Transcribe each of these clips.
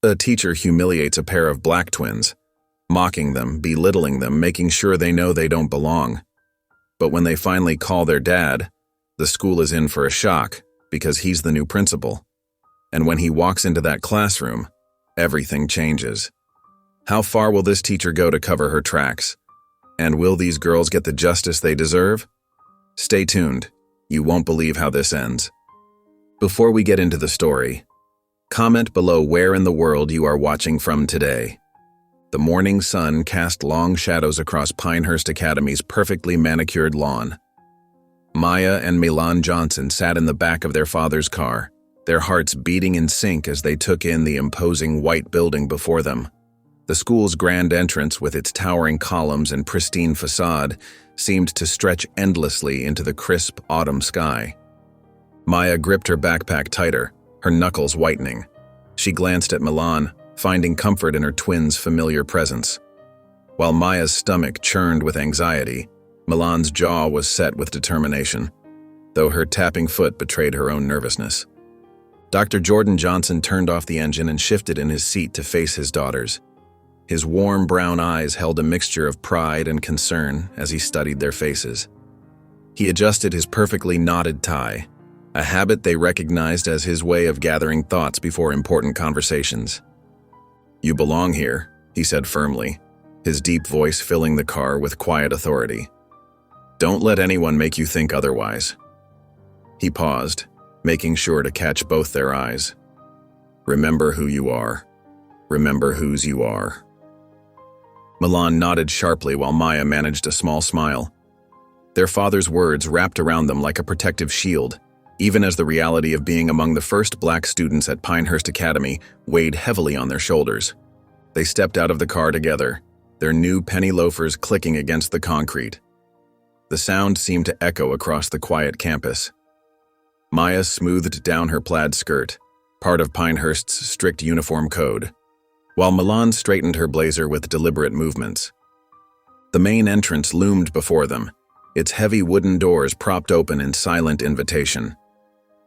A teacher humiliates a pair of black twins, mocking them, belittling them, making sure they know they don't belong. But when they finally call their dad, the school is in for a shock because he's the new principal. And when he walks into that classroom, everything changes. How far will this teacher go to cover her tracks? And will these girls get the justice they deserve? Stay tuned. You won't believe how this ends. Before we get into the story, comment below where in the world you are watching from today. The morning sun cast long shadows across Pinehurst Academy's perfectly manicured lawn. Maya and Milan Johnson sat in the back of their father's car, their hearts beating in sync as they took in the imposing white building before them. The school's grand entrance, with its towering columns and pristine facade, seemed to stretch endlessly into the crisp autumn sky. Maya gripped her backpack tighter, her knuckles whitening. She glanced at Milan, finding comfort in her twin's familiar presence. While Maya's stomach churned with anxiety, Milan's jaw was set with determination, though her tapping foot betrayed her own nervousness. Dr. Jordan Johnson turned off the engine and shifted in his seat to face his daughters. His warm brown eyes held a mixture of pride and concern as he studied their faces. He adjusted his perfectly knotted tie, a habit they recognized as his way of gathering thoughts before important conversations. "You belong here," he said firmly, his deep voice filling the car with quiet authority. "Don't let anyone make you think otherwise." He paused, making sure to catch both their eyes. "Remember who you are. Remember whose you are." Milan nodded sharply while Maya managed a small smile. Their father's words wrapped around them like a protective shield, even as the reality of being among the first black students at Pinehurst Academy weighed heavily on their shoulders. They stepped out of the car together, their new penny loafers clicking against the concrete. The sound seemed to echo across the quiet campus. Maya smoothed down her plaid skirt, part of Pinehurst's strict uniform code, while Milan straightened her blazer with deliberate movements. The main entrance loomed before them, its heavy wooden doors propped open in silent invitation.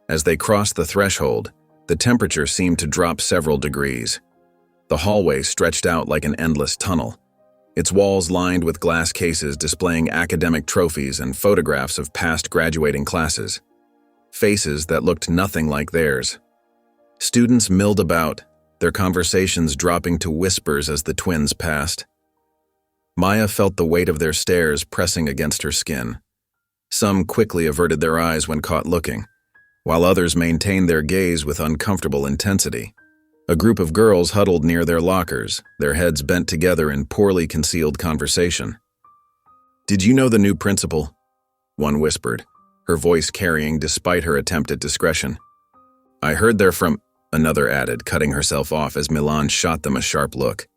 As they crossed the threshold, the temperature seemed to drop several degrees. The hallway stretched out like an endless tunnel, its walls lined with glass cases displaying academic trophies and photographs of past graduating classes. Faces that looked nothing like theirs. Students milled about, their conversations dropping to whispers as the twins passed. Maya felt the weight of their stares pressing against her skin. Some quickly averted their eyes when caught looking, while others maintained their gaze with uncomfortable intensity. A group of girls huddled near their lockers, their heads bent together in poorly concealed conversation. "Did you know the new principal?" one whispered, her voice carrying despite her attempt at discretion. "I heard they're from," another added, cutting herself off as Milan shot them a sharp look.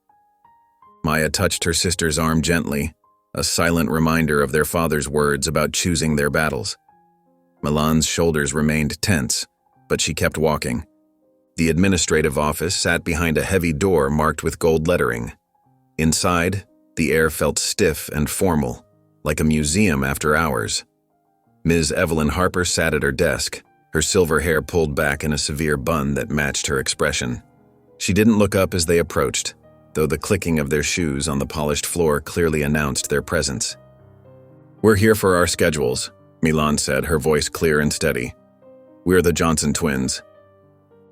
Maya touched her sister's arm gently, a silent reminder of their father's words about choosing their battles. Milan's shoulders remained tense, but she kept walking. The administrative office sat behind a heavy door marked with gold lettering. Inside, the air felt stiff and formal, like a museum after hours. Ms. Evelyn Harper sat at her desk, her silver hair pulled back in a severe bun that matched her expression. She didn't look up as they approached, though the clicking of their shoes on the polished floor clearly announced their presence. "We're here for our schedules," Milan said, her voice clear and steady. "We're the Johnson twins."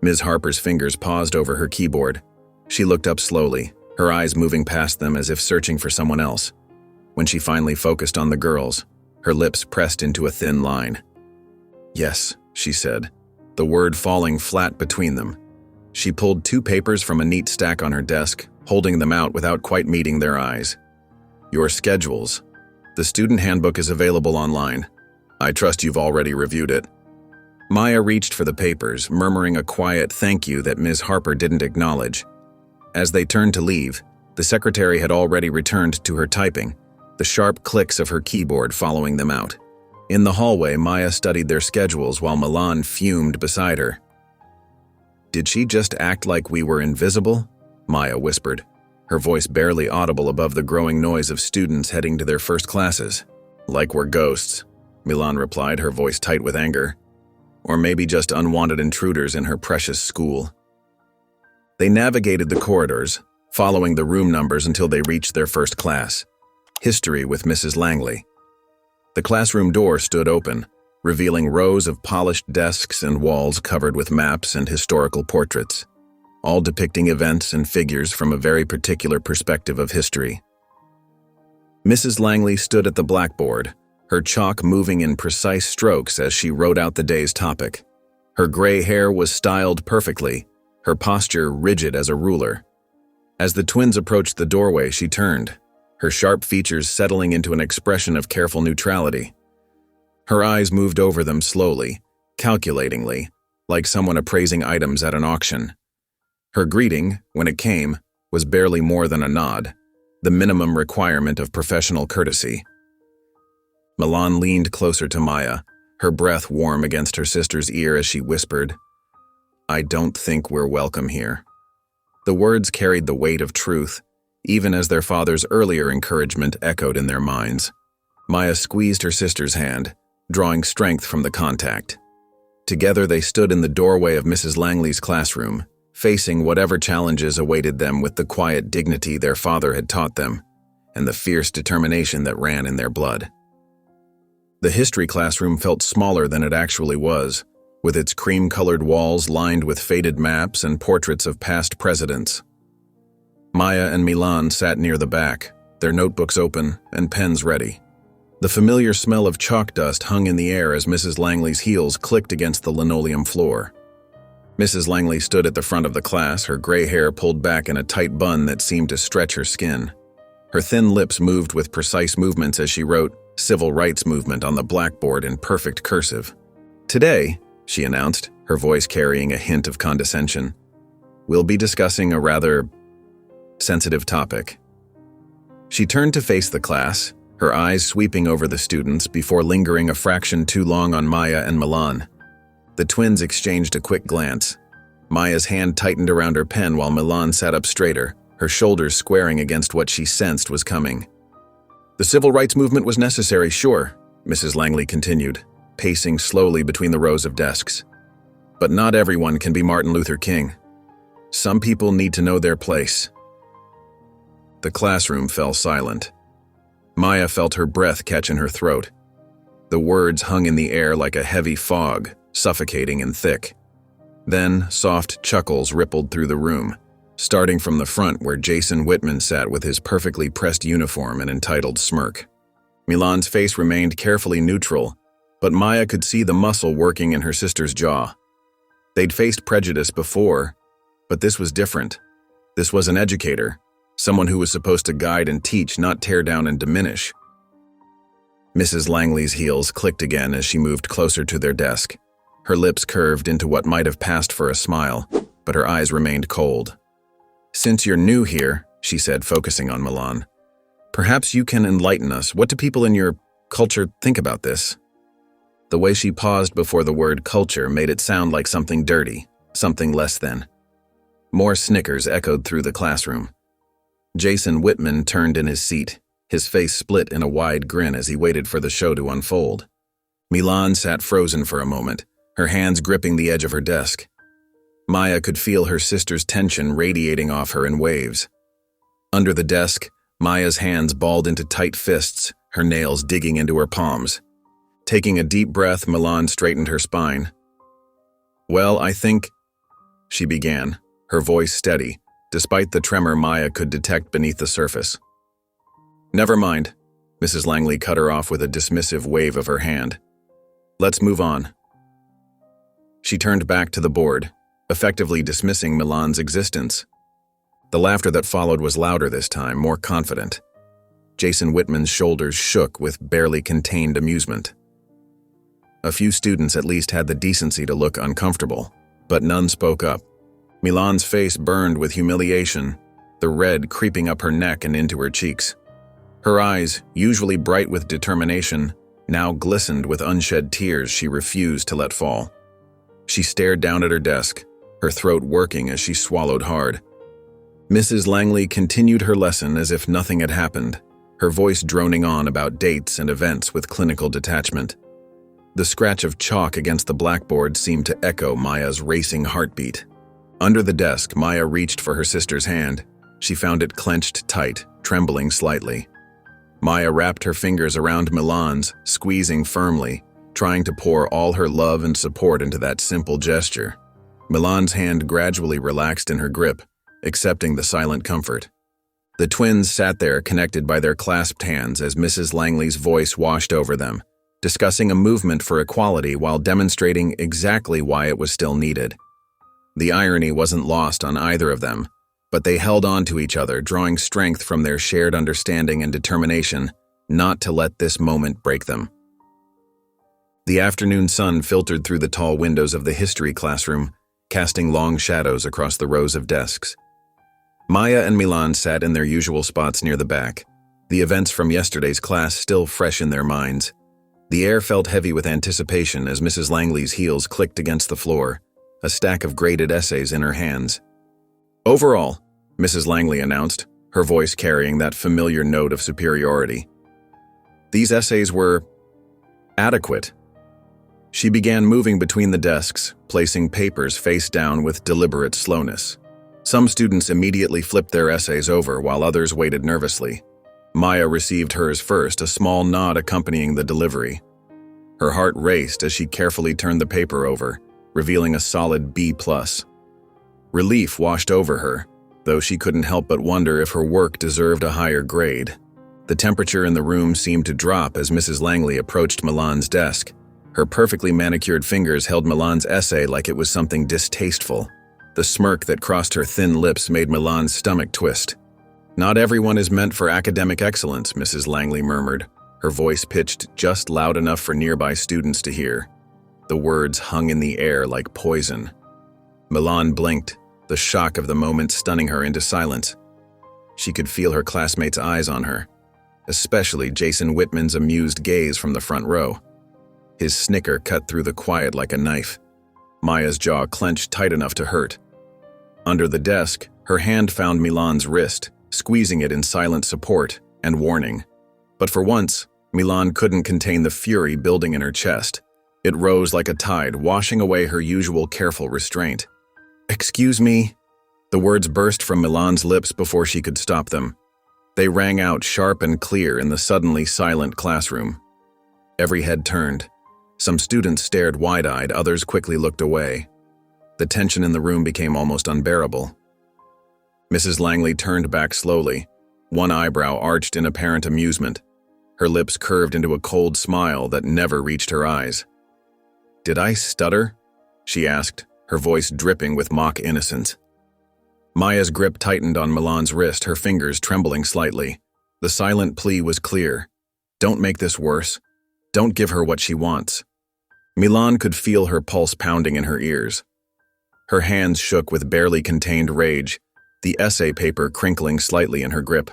Ms. Harper's fingers paused over her keyboard. She looked up slowly, her eyes moving past them as if searching for someone else. When she finally focused on the girls, her lips pressed into a thin line. "Yes," she said, the word falling flat between them. She pulled 2 papers from a neat stack on her desk, holding them out without quite meeting their eyes. "Your schedules. The student handbook is available online. I trust you've already reviewed it." Maya reached for the papers, murmuring a quiet thank you that Ms. Harper didn't acknowledge. As they turned to leave, the secretary had already returned to her typing, the sharp clicks of her keyboard following them out. In the hallway, Maya studied their schedules while Milan fumed beside her. "Did she just act like we were invisible?" Maya whispered, her voice barely audible above the growing noise of students heading to their first classes. "Like we're ghosts," Milan replied, her voice tight with anger. "Or maybe just unwanted intruders in her precious school." They navigated the corridors, following the room numbers until they reached their first class, History with Mrs. Langley. The classroom door stood open, revealing rows of polished desks and walls covered with maps and historical portraits, all depicting events and figures from a very particular perspective of history. Mrs. Langley stood at the blackboard, her chalk moving in precise strokes as she wrote out the day's topic. Her gray hair was styled perfectly, her posture rigid as a ruler. As the twins approached the doorway, she turned, her sharp features settling into an expression of careful neutrality. Her eyes moved over them slowly, calculatingly, like someone appraising items at an auction. Her greeting, when it came, was barely more than a nod, the minimum requirement of professional courtesy. Milan leaned closer to Maya, her breath warm against her sister's ear as she whispered, "I don't think we're welcome here." The words carried the weight of truth, even as their father's earlier encouragement echoed in their minds. Maya squeezed her sister's hand, drawing strength from the contact. Together they stood in the doorway of Mrs. Langley's classroom, facing whatever challenges awaited them with the quiet dignity their father had taught them, and the fierce determination that ran in their blood. The history classroom felt smaller than it actually was, with its cream-colored walls lined with faded maps and portraits of past presidents. Maya and Milan sat near the back, their notebooks open and pens ready. The familiar smell of chalk dust hung in the air as Mrs. Langley's heels clicked against the linoleum floor. Mrs. Langley stood at the front of the class, her gray hair pulled back in a tight bun that seemed to stretch her skin. Her thin lips moved with precise movements as she wrote "Civil Rights Movement" on the blackboard in perfect cursive. "Today," she announced, her voice carrying a hint of condescension, "we'll be discussing a rather sensitive topic." She turned to face the class, her eyes sweeping over the students before lingering a fraction too long on Maya and Milan. The twins exchanged a quick glance. Maya's hand tightened around her pen while Milan sat up straighter, her shoulders squaring against what she sensed was coming. "The civil rights movement was necessary, sure," Mrs. Langley continued, pacing slowly between the rows of desks. "But not everyone can be Martin Luther King. Some people need to know their place." The classroom fell silent. Maya felt her breath catch in her throat. The words hung in the air like a heavy fog, suffocating and thick. Then soft chuckles rippled through the room, starting from the front where Jason Whitman sat with his perfectly pressed uniform and entitled smirk. Milan's face remained carefully neutral, but Maya could see the muscle working in her sister's jaw. They'd faced prejudice before, but this was different. This was an educator, someone who was supposed to guide and teach, not tear down and diminish. Mrs. Langley's heels clicked again as she moved closer to their desk. Her lips curved into what might have passed for a smile, but her eyes remained cold. "Since you're new here," she said, focusing on Milan, "perhaps you can enlighten us. What do people in your culture think about this?" The way she paused before the word culture made it sound like something dirty, something less than. More snickers echoed through the classroom. Jason Whitman turned in his seat, his face split in a wide grin as he waited for the show to unfold. Milan sat frozen for a moment, her hands gripping the edge of her desk. Maya could feel her sister's tension radiating off her in waves. Under the desk, Maya's hands balled into tight fists, her nails digging into her palms. Taking a deep breath, Milan straightened her spine. "Well, I think," she began, her voice steady, despite the tremor Maya could detect beneath the surface. "Never mind," Mrs. Langley cut her off with a dismissive wave of her hand. "Let's move on." She turned back to the board, effectively dismissing Milan's existence. The laughter that followed was louder this time, more confident. Jason Whitman's shoulders shook with barely contained amusement. A few students at least had the decency to look uncomfortable, but none spoke up. Milan's face burned with humiliation, the red creeping up her neck and into her cheeks. Her eyes, usually bright with determination, now glistened with unshed tears she refused to let fall. She stared down at her desk, her throat working as she swallowed hard. Mrs. Langley continued her lesson as if nothing had happened, her voice droning on about dates and events with clinical detachment. The scratch of chalk against the blackboard seemed to echo Maya's racing heartbeat. Under the desk, Maya reached for her sister's hand. She found it clenched tight, trembling slightly. Maya wrapped her fingers around Milan's, squeezing firmly, trying to pour all her love and support into that simple gesture. Milan's hand gradually relaxed in her grip, accepting the silent comfort. The twins sat there connected by their clasped hands as Mrs. Langley's voice washed over them, discussing a movement for equality while demonstrating exactly why it was still needed. The irony wasn't lost on either of them, but they held on to each other, drawing strength from their shared understanding and determination not to let this moment break them. The afternoon sun filtered through the tall windows of the history classroom, casting long shadows across the rows of desks. Maya and Milan sat in their usual spots near the back, the events from yesterday's class still fresh in their minds. The air felt heavy with anticipation as Mrs. Langley's heels clicked against the floor, a stack of graded essays in her hands. "Overall," Mrs. Langley announced, her voice carrying that familiar note of superiority, "these essays were adequate." She began moving between the desks, placing papers face down with deliberate slowness. Some students immediately flipped their essays over while others waited nervously. Maya received hers first, a small nod accompanying the delivery. Her heart raced as she carefully turned the paper over, revealing a solid B+. Relief washed over her, though she couldn't help but wonder if her work deserved a higher grade. The temperature in the room seemed to drop as Mrs. Langley approached Milan's desk. Her perfectly manicured fingers held Milan's essay like it was something distasteful. The smirk that crossed her thin lips made Milan's stomach twist. "Not everyone is meant for academic excellence," Mrs. Langley murmured, her voice pitched just loud enough for nearby students to hear. The words hung in the air like poison. Milan blinked, the shock of the moment stunning her into silence. She could feel her classmates' eyes on her, especially Jason Whitman's amused gaze from the front row. His snicker cut through the quiet like a knife. Maya's jaw clenched tight enough to hurt. Under the desk, her hand found Milan's wrist, squeezing it in silent support and warning. But for once, Milan couldn't contain the fury building in her chest. It rose like a tide, washing away her usual careful restraint. "Excuse me?" The words burst from Milan's lips before she could stop them. They rang out sharp and clear in the suddenly silent classroom. Every head turned. Some students stared wide-eyed, others quickly looked away. The tension in the room became almost unbearable. Mrs. Langley turned back slowly, one eyebrow arched in apparent amusement. Her lips curved into a cold smile that never reached her eyes. "Did I stutter?" she asked, her voice dripping with mock innocence. Maya's grip tightened on Milan's wrist, her fingers trembling slightly. The silent plea was clear. "Don't make this worse. Don't give her what she wants." Milan could feel her pulse pounding in her ears. Her hands shook with barely contained rage, the essay paper crinkling slightly in her grip.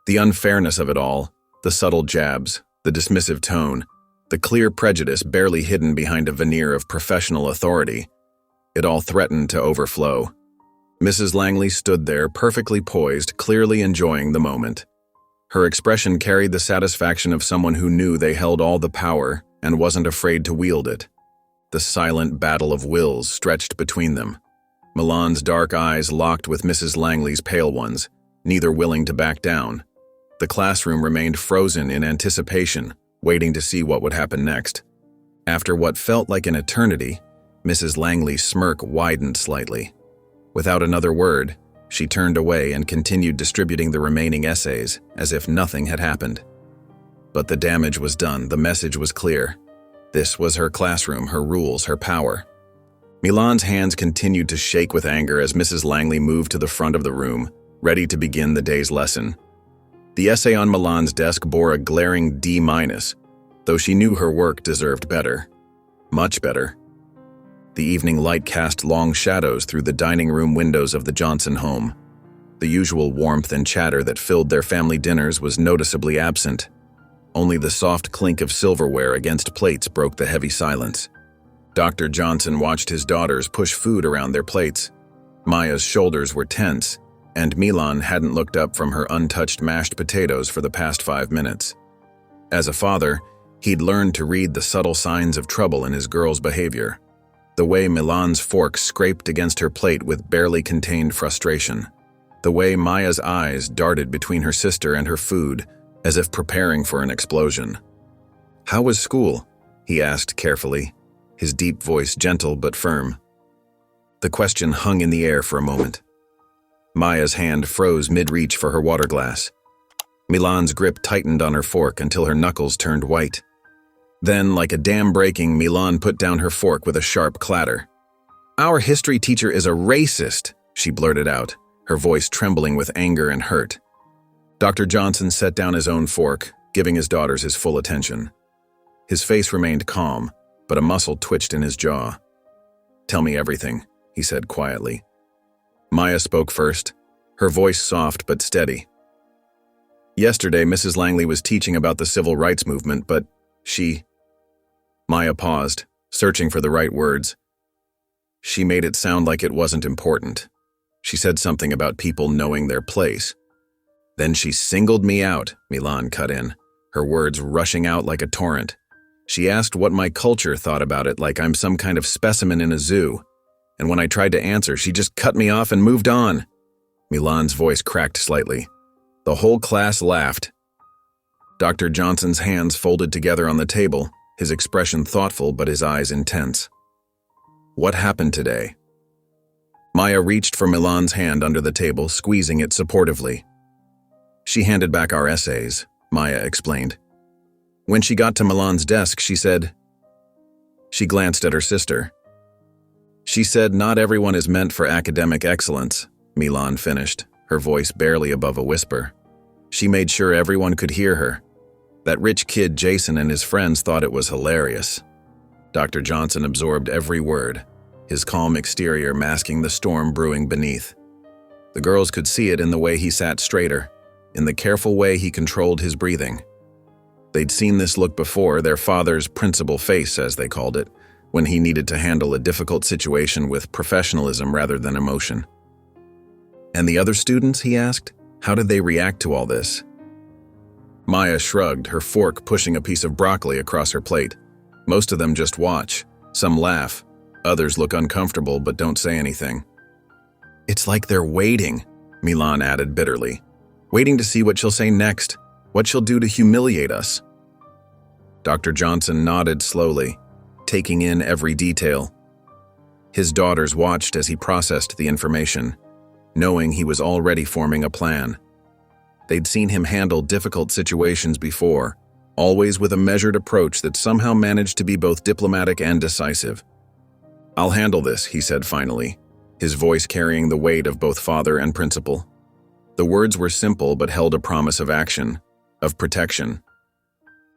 The unfairness of it all, the subtle jabs, the dismissive tone, the clear prejudice barely hidden behind a veneer of professional authority, it all threatened to overflow. Mrs. Langley stood there, perfectly poised, clearly enjoying the moment. Her expression carried the satisfaction of someone who knew they held all the power and wasn't afraid to wield it. The silent battle of wills stretched between them. Milan's dark eyes locked with Mrs. Langley's pale ones, neither willing to back down. The classroom remained frozen in anticipation, waiting to see what would happen next. After what felt like an eternity, Mrs. Langley's smirk widened slightly. Without another word, she turned away and continued distributing the remaining essays as if nothing had happened. But the damage was done, the message was clear. This was her classroom, her rules, her power. Milan's hands continued to shake with anger as Mrs. Langley moved to the front of the room, ready to begin the day's lesson. The essay on Milan's desk bore a glaring D-, though she knew her work deserved better. Much better. The evening light cast long shadows through the dining room windows of the Johnson home. The usual warmth and chatter that filled their family dinners was noticeably absent. Only the soft clink of silverware against plates broke the heavy silence. Dr. Johnson watched his daughters push food around their plates. Maya's shoulders were tense, and Milan hadn't looked up from her untouched mashed potatoes for the past 5 minutes. As a father, he'd learned to read the subtle signs of trouble in his girl's behavior. The way Milan's fork scraped against her plate with barely contained frustration. The way Maya's eyes darted between her sister and her food, as if preparing for an explosion. "How was school?" he asked carefully, his deep voice gentle but firm. The question hung in the air for a moment. Maya's hand froze mid-reach for her water glass. Milan's grip tightened on her fork until her knuckles turned white. Then, like a dam breaking, Milan put down her fork with a sharp clatter. "Our history teacher is a racist," she blurted out, her voice trembling with anger and hurt. Dr. Johnson set down his own fork, giving his daughters his full attention. His face remained calm, but a muscle twitched in his jaw. "Tell me everything," he said quietly. Maya spoke first, her voice soft but steady. "Yesterday, Mrs. Langley was teaching about the civil rights movement, but Maya paused, searching for the right words. She made it sound like it wasn't important. She said something about people knowing their place. Then she singled me out, Milan cut in, her words rushing out like a torrent. She asked what my culture thought about it, like I'm some kind of specimen in a zoo. And when I tried to answer, she just cut me off and moved on. Milan's voice cracked slightly. The whole class laughed. Dr. Johnson's hands folded together on the table, his expression thoughtful but his eyes intense. What happened today? Maya reached for Milan's hand under the table, squeezing it supportively. She handed back our essays, Maya explained. When she got to Milan's desk, she glanced at her sister. She said not everyone is meant for academic excellence, Milan finished, her voice barely above a whisper. She made sure everyone could hear her. That rich kid Jason and his friends thought it was hilarious. Dr. Johnson absorbed every word, his calm exterior masking the storm brewing beneath. The girls could see it in the way he sat straighter, in the careful way he controlled his breathing. They'd seen this look before, their father's principal face, as they called it, when he needed to handle a difficult situation with professionalism rather than emotion. And the other students, he asked, how did they react to all this? Maya shrugged, her fork pushing a piece of broccoli across her plate. Most of them just watch. Some laugh. Others look uncomfortable but don't say anything. It's like they're waiting, Milan added bitterly. Waiting to see what she'll say next, what she'll do to humiliate us. Dr. Johnson nodded slowly, taking in every detail. His daughters watched as he processed the information, knowing he was already forming a plan. They'd seen him handle difficult situations before, always with a measured approach that somehow managed to be both diplomatic and decisive. I'll handle this, he said finally, his voice carrying the weight of both father and principal. The words were simple but held a promise of action, of protection.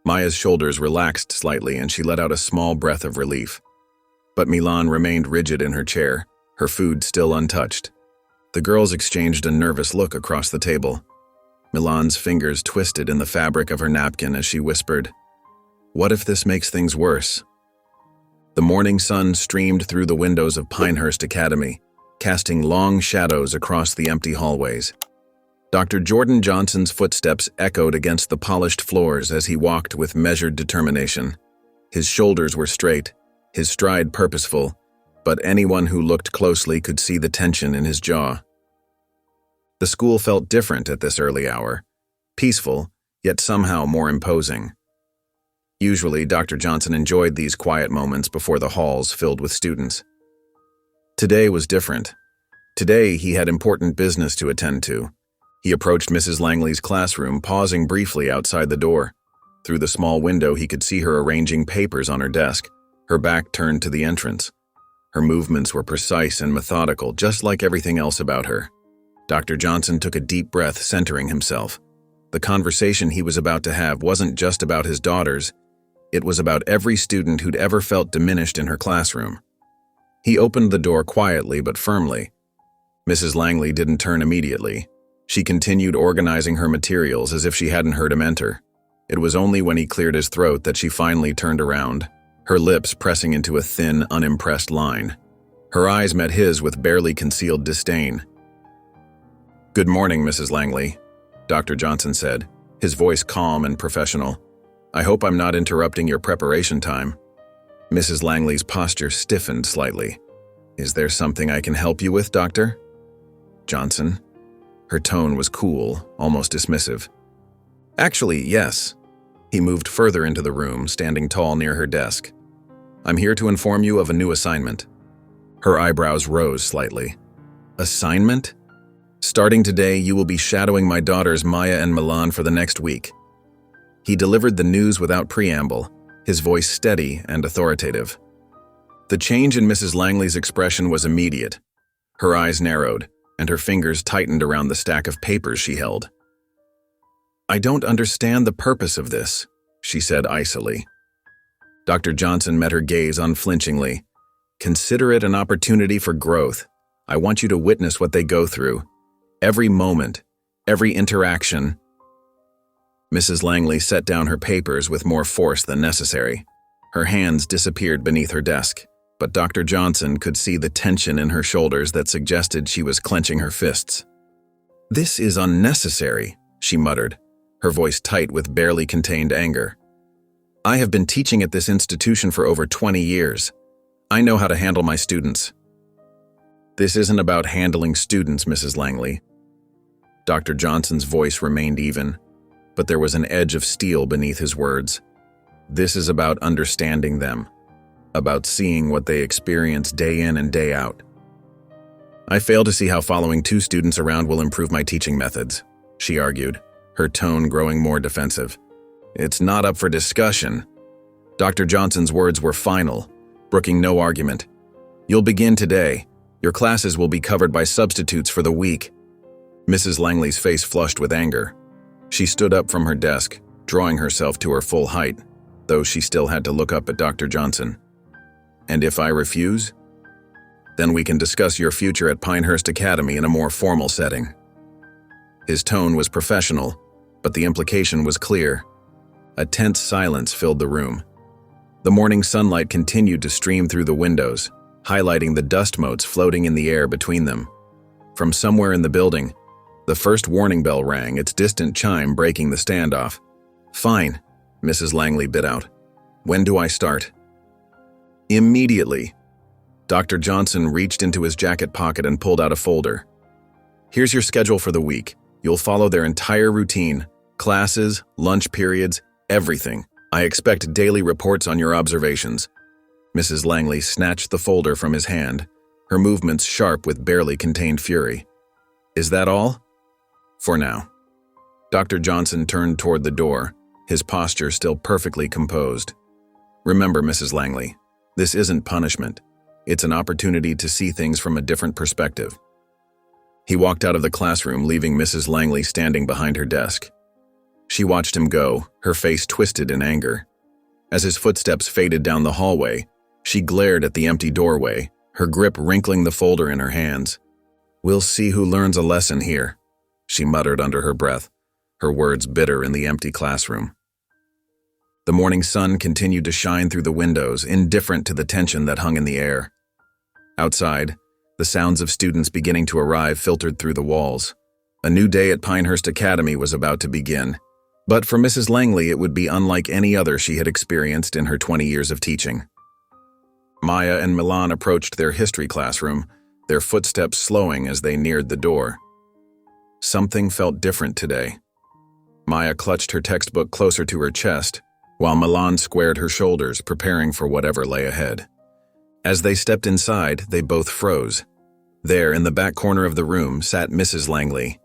Maya's shoulders relaxed slightly and she let out a small breath of relief. But Milan remained rigid in her chair, her food still untouched. The girls exchanged a nervous look across the table. Milan's fingers twisted in the fabric of her napkin as she whispered, "What if this makes things worse?" The morning sun streamed through the windows of Pinehurst Academy, casting long shadows across the empty hallways. Dr. Jordan Johnson's footsteps echoed against the polished floors as he walked with measured determination. His shoulders were straight, his stride purposeful, but anyone who looked closely could see the tension in his jaw. The school felt different at this early hour, peaceful, yet somehow more imposing. Usually, Dr. Johnson enjoyed these quiet moments before the halls filled with students. Today was different. Today, he had important business to attend to. He approached Mrs. Langley's classroom, pausing briefly outside the door. Through the small window, he could see her arranging papers on her desk, her back turned to the entrance. Her movements were precise and methodical, just like everything else about her. Dr. Johnson took a deep breath, centering himself. The conversation he was about to have wasn't just about his daughters. It was about every student who'd ever felt diminished in her classroom. He opened the door quietly but firmly. Mrs. Langley didn't turn immediately. She continued organizing her materials as if she hadn't heard him enter. It was only when he cleared his throat that she finally turned around, her lips pressing into a thin, unimpressed line. Her eyes met his with barely concealed disdain. "Good morning, Mrs. Langley," Dr. Johnson said, his voice calm and professional. "I hope I'm not interrupting your preparation time." Mrs. Langley's posture stiffened slightly. "Is there something I can help you with, Doctor?" "Johnson?" Her tone was cool, almost dismissive. "Actually, yes." He moved further into the room, standing tall near her desk. "I'm here to inform you of a new assignment." Her eyebrows rose slightly. "Assignment? Starting today, you will be shadowing my daughters Maya and Milan for the next week." He delivered the news without preamble, his voice steady and authoritative. The change in Mrs. Langley's expression was immediate. Her eyes narrowed, and her fingers tightened around the stack of papers she held. "I don't understand the purpose of this," she said icily. Dr. Johnson met her gaze unflinchingly. "Consider it an opportunity for growth. I want you to witness what they go through. Every moment, every interaction." Mrs. Langley set down her papers with more force than necessary. Her hands disappeared beneath her desk, but Dr. Johnson could see the tension in her shoulders that suggested she was clenching her fists. "This is unnecessary," she muttered, her voice tight with barely contained anger. "I have been teaching at this institution for over 20 years. I know how to handle my students." "This isn't about handling students, Mrs. Langley." Dr. Johnson's voice remained even, but there was an edge of steel beneath his words. "This is about understanding them, about seeing what they experience day in and day out. I fail to see how following 2 students around will improve my teaching methods," she argued, her tone growing more defensive. "It's not up for discussion." Dr. Johnson's words were final, brooking no argument. "You'll begin today. Your classes will be covered by substitutes for the week." Mrs. Langley's face flushed with anger. She stood up from her desk, drawing herself to her full height, though she still had to look up at Dr. Johnson. "And if I refuse? Then we can discuss your future at Pinehurst Academy in a more formal setting." His tone was professional, but the implication was clear. A tense silence filled the room. The morning sunlight continued to stream through the windows, highlighting the dust motes floating in the air between them. From somewhere in the building, the first warning bell rang, its distant chime breaking the standoff. "Fine," Mrs. Langley bit out. "When do I start?" "Immediately." Dr. Johnson reached into his jacket pocket and pulled out a folder. "Here's your schedule for the week. You'll follow their entire routine, classes, lunch periods, everything. I expect daily reports on your observations." Mrs. Langley snatched the folder from his hand, her movements sharp with barely contained fury. "Is that all?" "For now." Dr. Johnson turned toward the door, his posture still perfectly composed. "Remember, Mrs. Langley, this isn't punishment. It's an opportunity to see things from a different perspective." He walked out of the classroom, leaving Mrs. Langley standing behind her desk. She watched him go, her face twisted in anger. As his footsteps faded down the hallway, she glared at the empty doorway, her grip wrinkling the folder in her hands. "We'll see who learns a lesson here," she muttered under her breath, her words bitter in the empty classroom. The morning sun continued to shine through the windows, indifferent to the tension that hung in the air. Outside, the sounds of students beginning to arrive filtered through the walls. A new day at Pinehurst Academy was about to begin, but for Mrs. Langley it would be unlike any other she had experienced in her 20 years of teaching. Maya and Milan approached their history classroom, their footsteps slowing as they neared the door. Something felt different today. Maya clutched her textbook closer to her chest, while Milan squared her shoulders, preparing for whatever lay ahead. As they stepped inside, they both froze. There, in the back corner of the room, sat Mrs. Langley.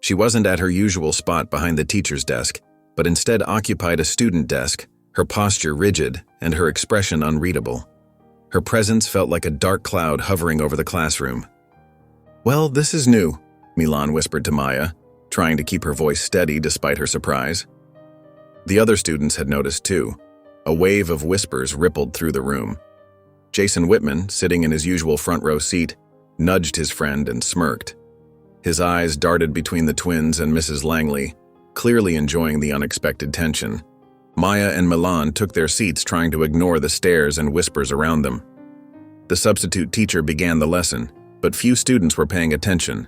She wasn't at her usual spot behind the teacher's desk, but instead occupied a student desk, her posture rigid and her expression unreadable. Her presence felt like a dark cloud hovering over the classroom. "Well, this is new," Milan whispered to Maya, trying to keep her voice steady despite her surprise. The other students had noticed too. A wave of whispers rippled through the room. Jason Whitman, sitting in his usual front row seat, nudged his friend and smirked. His eyes darted between the twins and Mrs. Langley, clearly enjoying the unexpected tension. Maya and Milan took their seats, trying to ignore the stares and whispers around them. The substitute teacher began the lesson, but few students were paying attention.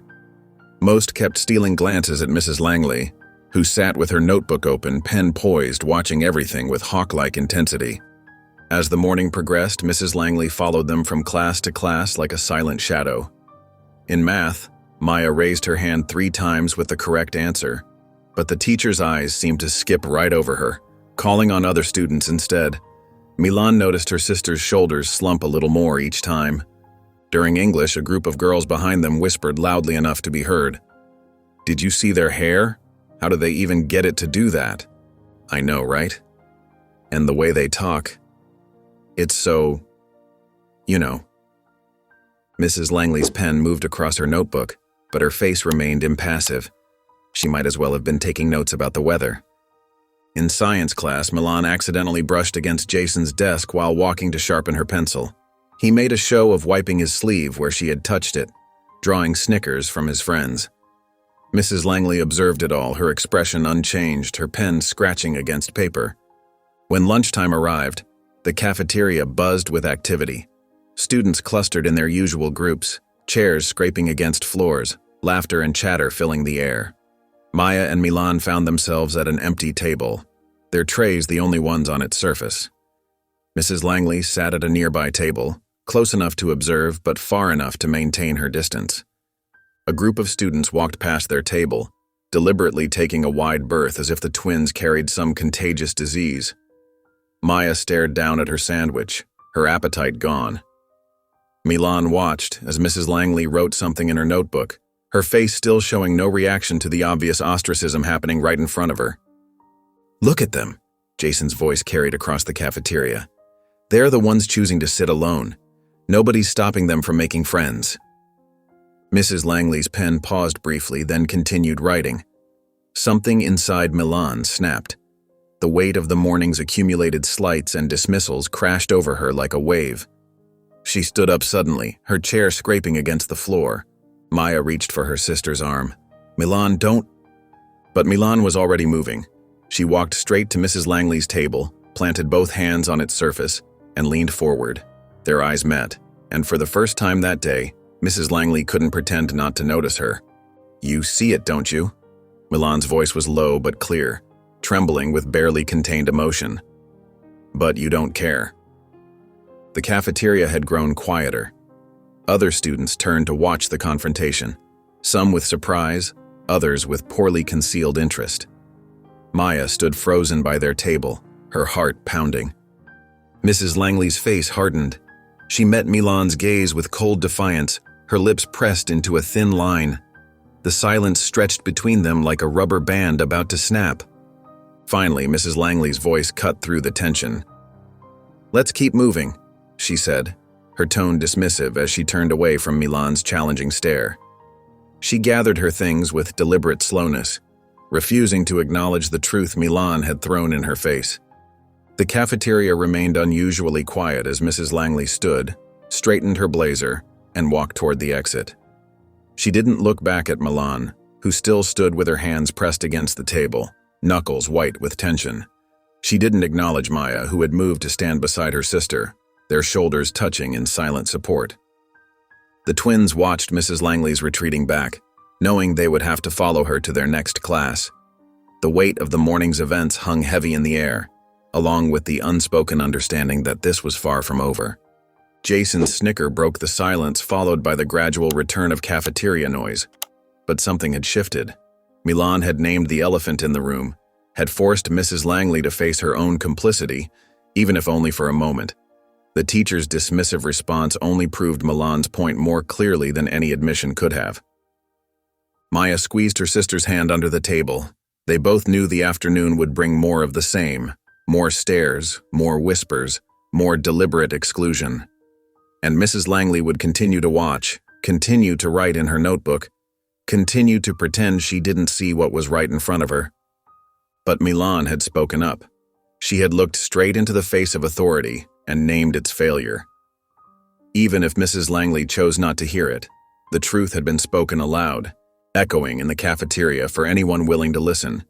Most kept stealing glances at Mrs. Langley, who sat with her notebook open, pen poised, watching everything with hawk-like intensity. As the morning progressed, Mrs. Langley followed them from class to class like a silent shadow. In math, Maya raised her hand 3 times with the correct answer, but the teacher's eyes seemed to skip right over her, calling on other students instead. Milan noticed her sister's shoulders slump a little more each time. During English, a group of girls behind them whispered loudly enough to be heard. "Did you see their hair? How do they even get it to do that?" "I know, right? And the way they talk. It's so, you know." Mrs. Langley's pen moved across her notebook, but her face remained impassive. She might as well have been taking notes about the weather. In science class, Milan accidentally brushed against Jason's desk while walking to sharpen her pencil. He made a show of wiping his sleeve where she had touched it, drawing snickers from his friends. Mrs. Langley observed it all, her expression unchanged, her pen scratching against paper. When lunchtime arrived, the cafeteria buzzed with activity. Students clustered in their usual groups, chairs scraping against floors, laughter and chatter filling the air. Maya and Milan found themselves at an empty table, their trays the only ones on its surface. Mrs. Langley sat at a nearby table, close enough to observe but far enough to maintain her distance. A group of students walked past their table, deliberately taking a wide berth as if the twins carried some contagious disease. Maya stared down at her sandwich, her appetite gone. Milan watched as Mrs. Langley wrote something in her notebook, her face still showing no reaction to the obvious ostracism happening right in front of her. "Look at them," Jason's voice carried across the cafeteria. "They're the ones choosing to sit alone. Nobody's stopping them from making friends." Mrs. Langley's pen paused briefly, then continued writing. Something inside Milan snapped. The weight of the morning's accumulated slights and dismissals crashed over her like a wave. She stood up suddenly, her chair scraping against the floor. Maya reached for her sister's arm. "Milan, don't—" But Milan was already moving. She walked straight to Mrs. Langley's table, planted both hands on its surface, and leaned forward. Their eyes met, and for the first time that day, Mrs. Langley couldn't pretend not to notice her. "You see it, don't you?" Milan's voice was low but clear, trembling with barely contained emotion. "But you don't care." The cafeteria had grown quieter. Other students turned to watch the confrontation, some with surprise, others with poorly concealed interest. Maya stood frozen by their table, her heart pounding. Mrs. Langley's face hardened. She met Milan's gaze with cold defiance, her lips pressed into a thin line. The silence stretched between them like a rubber band about to snap. Finally, Mrs. Langley's voice cut through the tension. "Let's keep moving," she said, her tone dismissive as she turned away from Milan's challenging stare. She gathered her things with deliberate slowness, refusing to acknowledge the truth Milan had thrown in her face. The cafeteria remained unusually quiet as Mrs. Langley stood, straightened her blazer, and walked toward the exit. She didn't look back at Milan, who still stood with her hands pressed against the table, knuckles white with tension. She didn't acknowledge Maya, who had moved to stand beside her sister, their shoulders touching in silent support. The twins watched Mrs. Langley's retreating back, knowing they would have to follow her to their next class. The weight of the morning's events hung heavy in the air, along with the unspoken understanding that this was far from over. Jason's snicker broke the silence, followed by the gradual return of cafeteria noise. But something had shifted. Milan had named the elephant in the room, had forced Mrs. Langley to face her own complicity, even if only for a moment. The teacher's dismissive response only proved Milan's point more clearly than any admission could have. Maya squeezed her sister's hand under the table. They both knew the afternoon would bring more of the same, more stares, more whispers, more deliberate exclusion. And Mrs. Langley would continue to watch, continue to write in her notebook, continue to pretend she didn't see what was right in front of her. But Milan had spoken up. She had looked straight into the face of authority and named its failure. Even if Mrs. Langley chose not to hear it, the truth had been spoken aloud, echoing in the cafeteria for anyone willing to listen.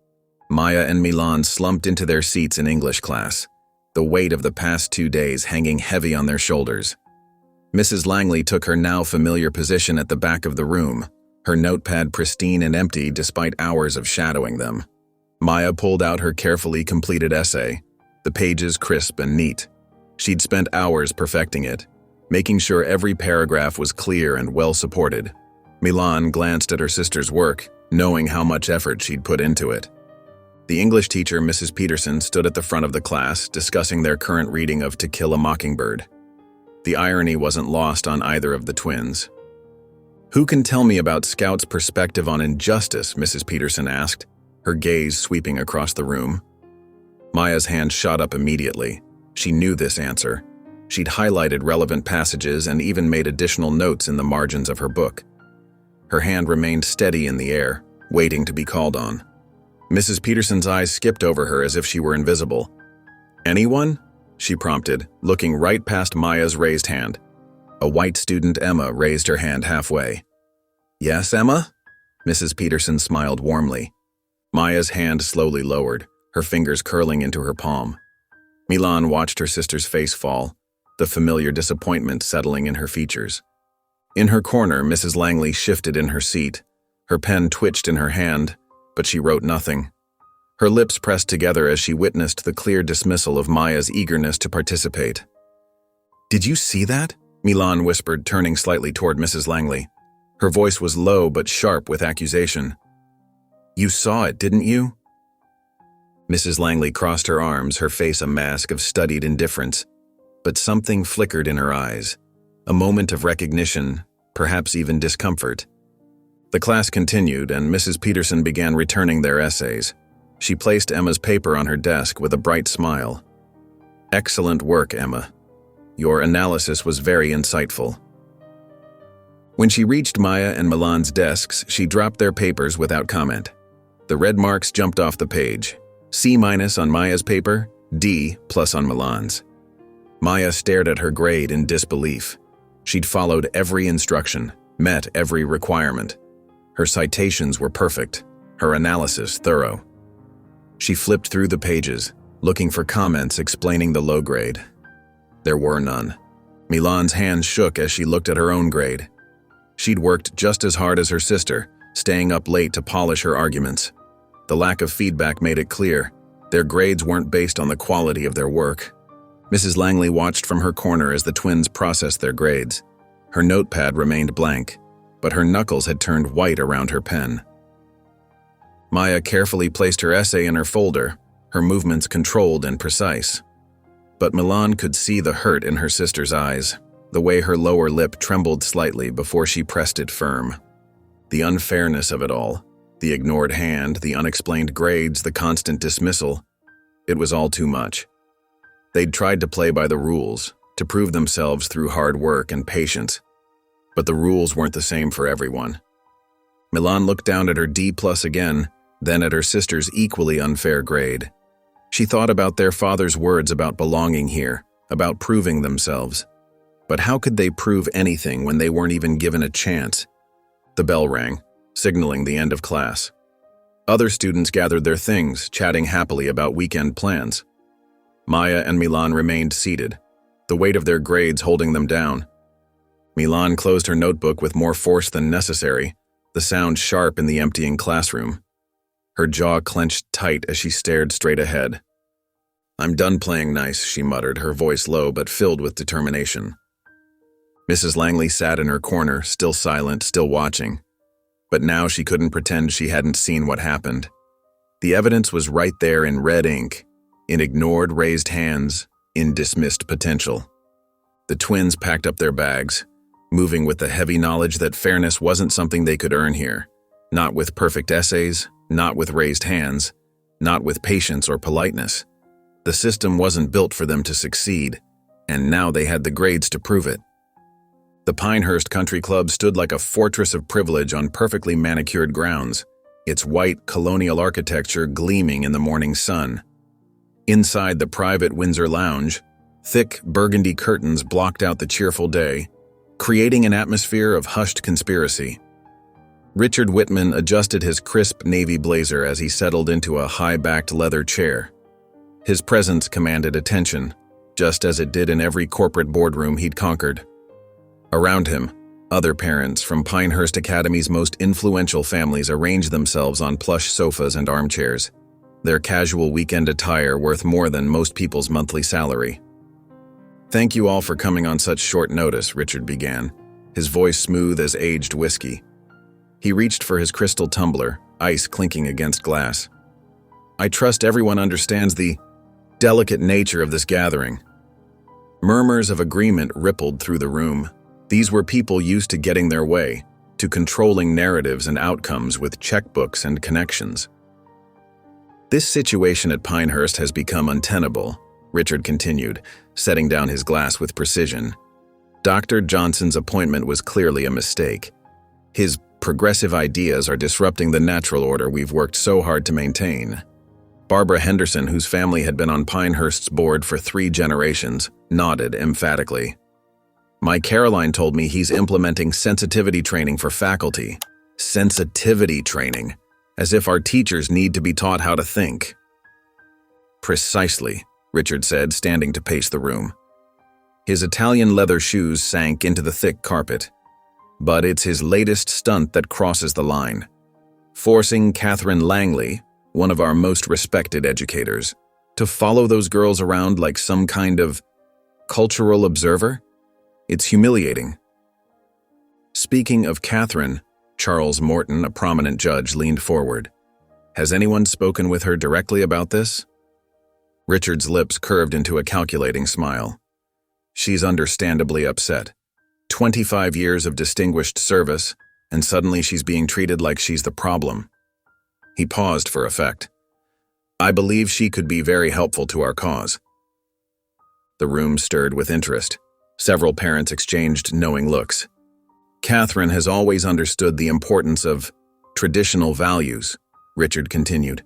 Maya and Milan slumped into their seats in English class, the weight of the past 2 days hanging heavy on their shoulders. Mrs. Langley took her now familiar position at the back of the room, her notepad pristine and empty despite hours of shadowing them. Maya pulled out her carefully completed essay, the pages crisp and neat. She'd spent hours perfecting it, making sure every paragraph was clear and well supported. Milan glanced at her sister's work, knowing how much effort she'd put into it. The English teacher, Mrs. Peterson, stood at the front of the class, discussing their current reading of To Kill a Mockingbird. The irony wasn't lost on either of the twins. "Who can tell me about Scout's perspective on injustice?" Mrs. Peterson asked, her gaze sweeping across the room. Maya's hand shot up immediately. She knew this answer. She'd highlighted relevant passages and even made additional notes in the margins of her book. Her hand remained steady in the air, waiting to be called on. Mrs. Peterson's eyes skipped over her as if she were invisible. "Anyone?" she prompted, looking right past Maya's raised hand. A white student, Emma, raised her hand halfway. "Yes, Emma?" Mrs. Peterson smiled warmly. Maya's hand slowly lowered, her fingers curling into her palm. Milan watched her sister's face fall, the familiar disappointment settling in her features. In her corner, Mrs. Langley shifted in her seat. Her pen twitched in her hand, but she wrote nothing. Her lips pressed together as she witnessed the clear dismissal of Maya's eagerness to participate. "Did you see that?" Milan whispered, turning slightly toward Mrs. Langley. Her voice was low but sharp with accusation. "You saw it, didn't you?" Mrs. Langley crossed her arms, her face a mask of studied indifference. But something flickered in her eyes, a moment of recognition, perhaps even discomfort. The class continued, and Mrs. Peterson began returning their essays. She placed Emma's paper on her desk with a bright smile. "Excellent work, Emma. Your analysis was very insightful." When she reached Maya and Milan's desks, she dropped their papers without comment. The red marks jumped off the page. C- on Maya's paper, D+ on Milan's. Maya stared at her grade in disbelief. She'd followed every instruction, met every requirement. Her citations were perfect, her analysis thorough. She flipped through the pages, looking for comments explaining the low grade. There were none. Milan's hands shook as she looked at her own grade. She'd worked just as hard as her sister, staying up late to polish her arguments. The lack of feedback made it clear. Their grades weren't based on the quality of their work. Mrs. Langley watched from her corner as the twins processed their grades. Her notepad remained blank, but her knuckles had turned white around her pen. Maya carefully placed her essay in her folder, her movements controlled and precise. But Milan could see the hurt in her sister's eyes, the way her lower lip trembled slightly before she pressed it firm. The unfairness of it all, the ignored hand, the unexplained grades, the constant dismissal, it was all too much. They'd tried to play by the rules, to prove themselves through hard work and patience. But the rules weren't the same for everyone. Milan looked down at her D+ again, then at her sister's equally unfair grade. She thought about their father's words about belonging here, about proving themselves. But how could they prove anything when they weren't even given a chance? The bell rang, signaling the end of class. Other students gathered their things, chatting happily about weekend plans. Maya and Milan remained seated, the weight of their grades holding them down. Milan closed her notebook with more force than necessary, the sound sharp in the emptying classroom. Her jaw clenched tight as she stared straight ahead. "I'm done playing nice," she muttered, her voice low but filled with determination. Mrs. Langley sat in her corner, still silent, still watching. But now she couldn't pretend she hadn't seen what happened. The evidence was right there in red ink, in ignored raised hands, in dismissed potential. The twins packed up their bags, moving with the heavy knowledge that fairness wasn't something they could earn here, not with perfect essays, not with raised hands, not with patience or politeness. The system wasn't built for them to succeed, and now they had the grades to prove it. The Pinehurst Country Club stood like a fortress of privilege on perfectly manicured grounds, its white colonial architecture gleaming in the morning sun. Inside the private Windsor Lounge, thick burgundy curtains blocked out the cheerful day, creating an atmosphere of hushed conspiracy. Richard Whitman adjusted his crisp navy blazer as he settled into a high-backed leather chair. His presence commanded attention, just as it did in every corporate boardroom he'd conquered. Around him, other parents from Pinehurst Academy's most influential families arranged themselves on plush sofas and armchairs, their casual weekend attire worth more than most people's monthly salary. "Thank you all for coming on such short notice," Richard began, his voice smooth as aged whiskey. He reached for his crystal tumbler, ice clinking against glass. "I trust everyone understands the delicate nature of this gathering." Murmurs of agreement rippled through the room. These were people used to getting their way, to controlling narratives and outcomes with checkbooks and connections. "This situation at Pinehurst has become untenable," Richard continued, setting down his glass with precision. "Dr. Johnson's appointment was clearly a mistake. His progressive ideas are disrupting the natural order we've worked so hard to maintain." Barbara Henderson, whose family had been on Pinehurst's board for 3 generations, nodded emphatically. "My Caroline told me he's implementing sensitivity training for faculty." Sensitivity training, as if our teachers need to be taught how to think. "Precisely," Richard said, standing to pace the room. His Italian leather shoes sank into the thick carpet. "But it's his latest stunt that crosses the line. Forcing Catherine Langley, one of our most respected educators, to follow those girls around like some kind of cultural observer? It's humiliating." Speaking of Catherine, Charles Morton, a prominent judge, leaned forward. "Has anyone spoken with her directly about this?" Richard's lips curved into a calculating smile. "She's understandably upset. 25 years of distinguished service, and suddenly she's being treated like she's the problem." He paused for effect. "I believe she could be very helpful to our cause." The room stirred with interest. Several parents exchanged knowing looks. "Catherine has always understood the importance of traditional values," Richard continued.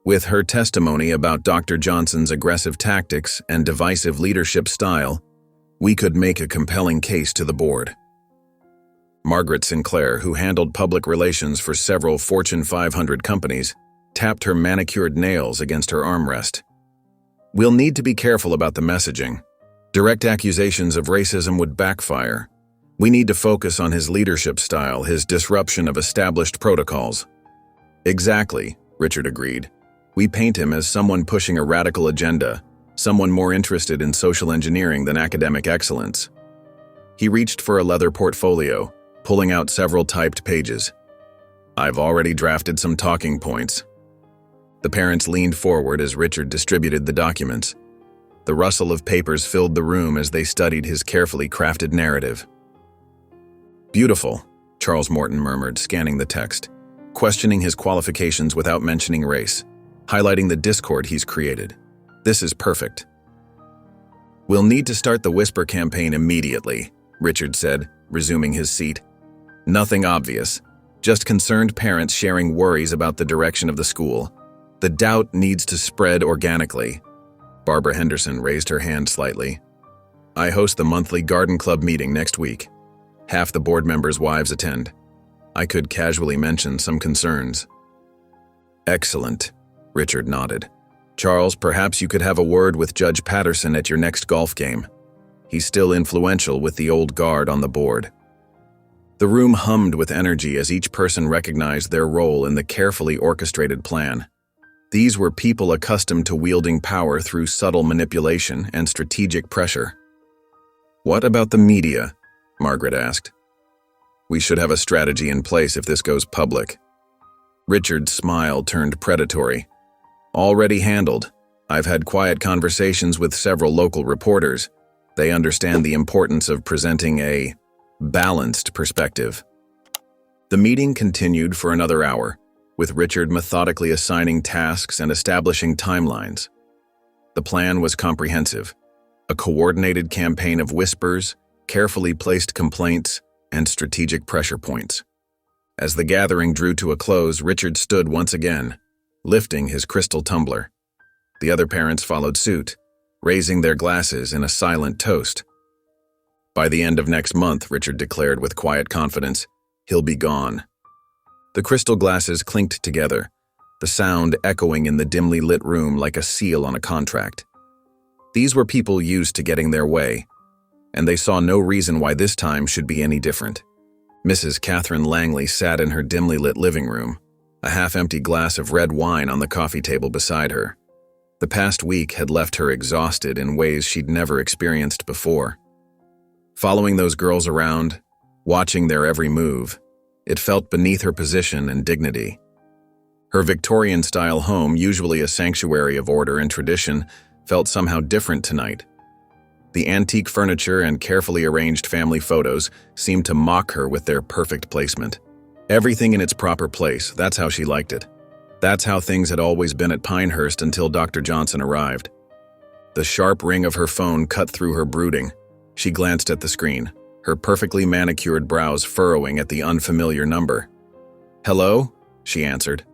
"With her testimony about Dr. Johnson's aggressive tactics and divisive leadership style, we could make a compelling case to the board." Margaret Sinclair, who handled public relations for several Fortune 500 companies, tapped her manicured nails against her armrest. "We'll need to be careful about the messaging. Direct accusations of racism would backfire. We need to focus on his leadership style, his disruption of established protocols." "Exactly," Richard agreed. "We paint him as someone pushing a radical agenda, someone more interested in social engineering than academic excellence." He reached for a leather portfolio, pulling out several typed pages. "I've already drafted some talking points." The parents leaned forward as Richard distributed the documents. The rustle of papers filled the room as they studied his carefully crafted narrative. "Beautiful," Charles Morton murmured, scanning the text, questioning his qualifications without mentioning race, highlighting the discord he's created. "This is perfect." "We'll need to start the whisper campaign immediately," Richard said, resuming his seat. "Nothing obvious, just concerned parents sharing worries about the direction of the school. The doubt needs to spread organically." Barbara Henderson raised her hand slightly. "I host the monthly garden club meeting next week. Half the board members' wives attend. I could casually mention some concerns." "Excellent," Richard nodded. "Charles, perhaps you could have a word with Judge Patterson at your next golf game. He's still influential with the old guard on the board." The room hummed with energy as each person recognized their role in the carefully orchestrated plan. These were people accustomed to wielding power through subtle manipulation and strategic pressure. "What about the media?" Margaret asked. "We should have a strategy in place if this goes public." Richard's smile turned predatory. "Already handled. I've had quiet conversations with several local reporters. They understand the importance of presenting a balanced perspective." The meeting continued for another hour, with Richard methodically assigning tasks and establishing timelines. The plan was comprehensive, a coordinated campaign of whispers, carefully placed complaints, and strategic pressure points. As the gathering drew to a close, Richard stood once again, lifting his crystal tumbler. The other parents followed suit, raising their glasses in a silent toast. "By the end of next month," Richard declared with quiet confidence, "he'll be gone." The crystal glasses clinked together, the sound echoing in the dimly lit room like a seal on a contract. These were people used to getting their way, and they saw no reason why this time should be any different. Mrs. Catherine Langley sat in her dimly lit living room, a half-empty glass of red wine on the coffee table beside her. The past week had left her exhausted in ways she'd never experienced before. Following those girls around, watching their every move, it felt beneath her position and dignity. Her Victorian-style home, usually a sanctuary of order and tradition, felt somehow different tonight. The antique furniture and carefully arranged family photos seemed to mock her with their perfect placement. Everything in its proper place, that's how she liked it. That's how things had always been at Pinehurst until Dr. Johnson arrived. The sharp ring of her phone cut through her brooding. She glanced at the screen, her perfectly manicured brows furrowing at the unfamiliar number. "Hello?" she answered,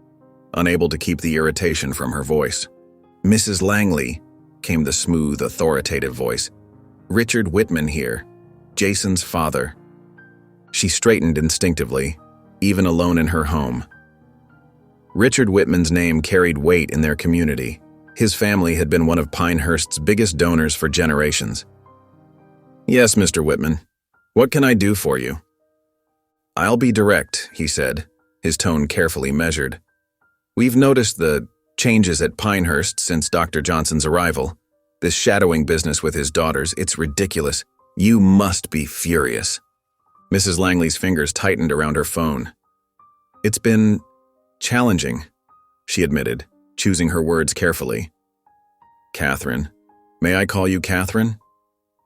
unable to keep the irritation from her voice. "Mrs. Langley," came the smooth, authoritative voice. "Richard Whitman here, Jason's father." She straightened instinctively, even alone in her home. Richard Whitman's name carried weight in their community. His family had been one of Pinehurst's biggest donors for generations. "Yes, Mr. Whitman. What can I do for you?" "I'll be direct," he said, his tone carefully measured. "We've noticed the changes at Pinehurst since Dr. Johnson's arrival. This shadowing business with his daughters, it's ridiculous. You must be furious." Mrs. Langley's fingers tightened around her phone. "It's been challenging," she admitted, choosing her words carefully. "Catherine. May I call you Catherine?"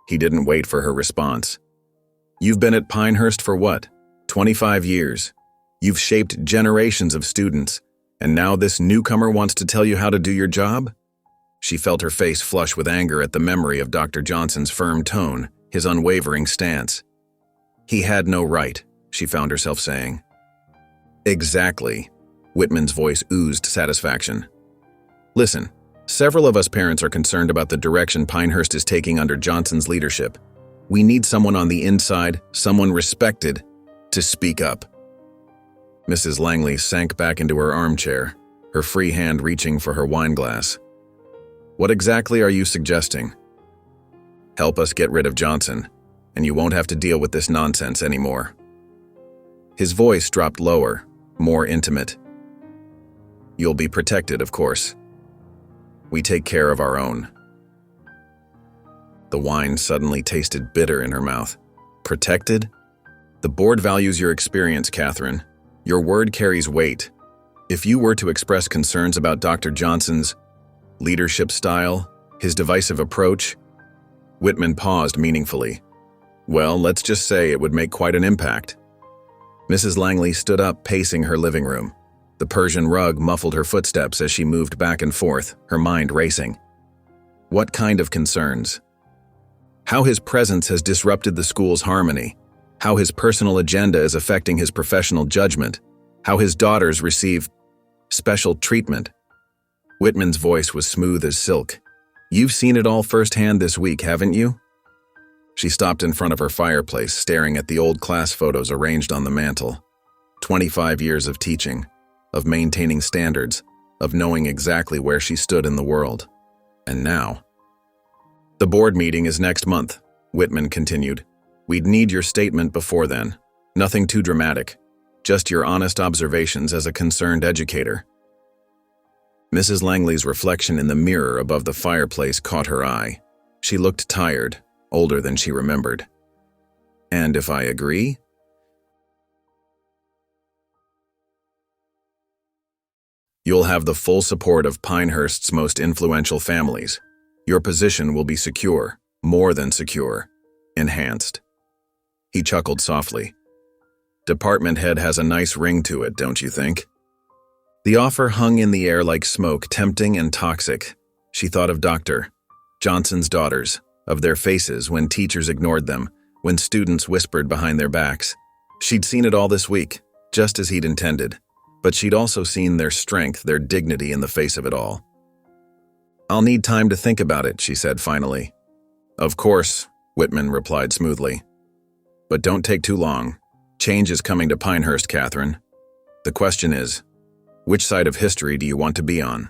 He didn't wait for her response. "You've been at Pinehurst for what? 25 years. You've shaped generations of students, and now this newcomer wants to tell you how to do your job?" She felt her face flush with anger at the memory of Dr. Johnson's firm tone, his unwavering stance. "He had no right," she found herself saying. "Exactly." Whitman's voice oozed satisfaction. "Listen, several of us parents are concerned about the direction Pinehurst is taking under Johnson's leadership. We need someone on the inside, someone respected, to speak up." Mrs. Langley sank back into her armchair, her free hand reaching for her wineglass. "What exactly are you suggesting?" "Help us get rid of Johnson, and you won't have to deal with this nonsense anymore." His voice dropped lower, more intimate. "You'll be protected, of course. We take care of our own." The wine suddenly tasted bitter in her mouth. "Protected?" "The board values your experience, Catherine. Your word carries weight. If you were to express concerns about Dr. Johnson's leadership style, his divisive approach..." Whitman paused meaningfully. "Well, let's just say it would make quite an impact." Mrs. Langley stood up, pacing her living room. The Persian rug muffled her footsteps as she moved back and forth, her mind racing. What kind of concerns? How his presence has disrupted the school's harmony. How his personal agenda is affecting his professional judgment. How his daughters receive special treatment. Whitman's voice was smooth as silk. "You've seen it all firsthand this week, haven't you?" She stopped in front of her fireplace, staring at the old class photos arranged on the mantel. 25 years of teaching, of maintaining standards, of knowing exactly where she stood in the world. And now... "The board meeting is next month," Whitman continued. "We'd need your statement before then. Nothing too dramatic. Just your honest observations as a concerned educator." Mrs. Langley's reflection in the mirror above the fireplace caught her eye. She looked tired, older than she remembered. "And if I agree?" "You'll have the full support of Pinehurst's most influential families. Your position will be secure, more than secure, enhanced." He chuckled softly. "Department head has a nice ring to it, don't you think?" The offer hung in the air like smoke, tempting and toxic. She thought of Dr. Johnson's daughters, of their faces when teachers ignored them, when students whispered behind their backs. She'd seen it all this week, just as he'd intended, but she'd also seen their strength, their dignity in the face of it all. "I'll need time to think about it," she said finally. "Of course," Whitman replied smoothly. "But don't take too long. Change is coming to Pinehurst, Catherine. The question is, which side of history do you want to be on?"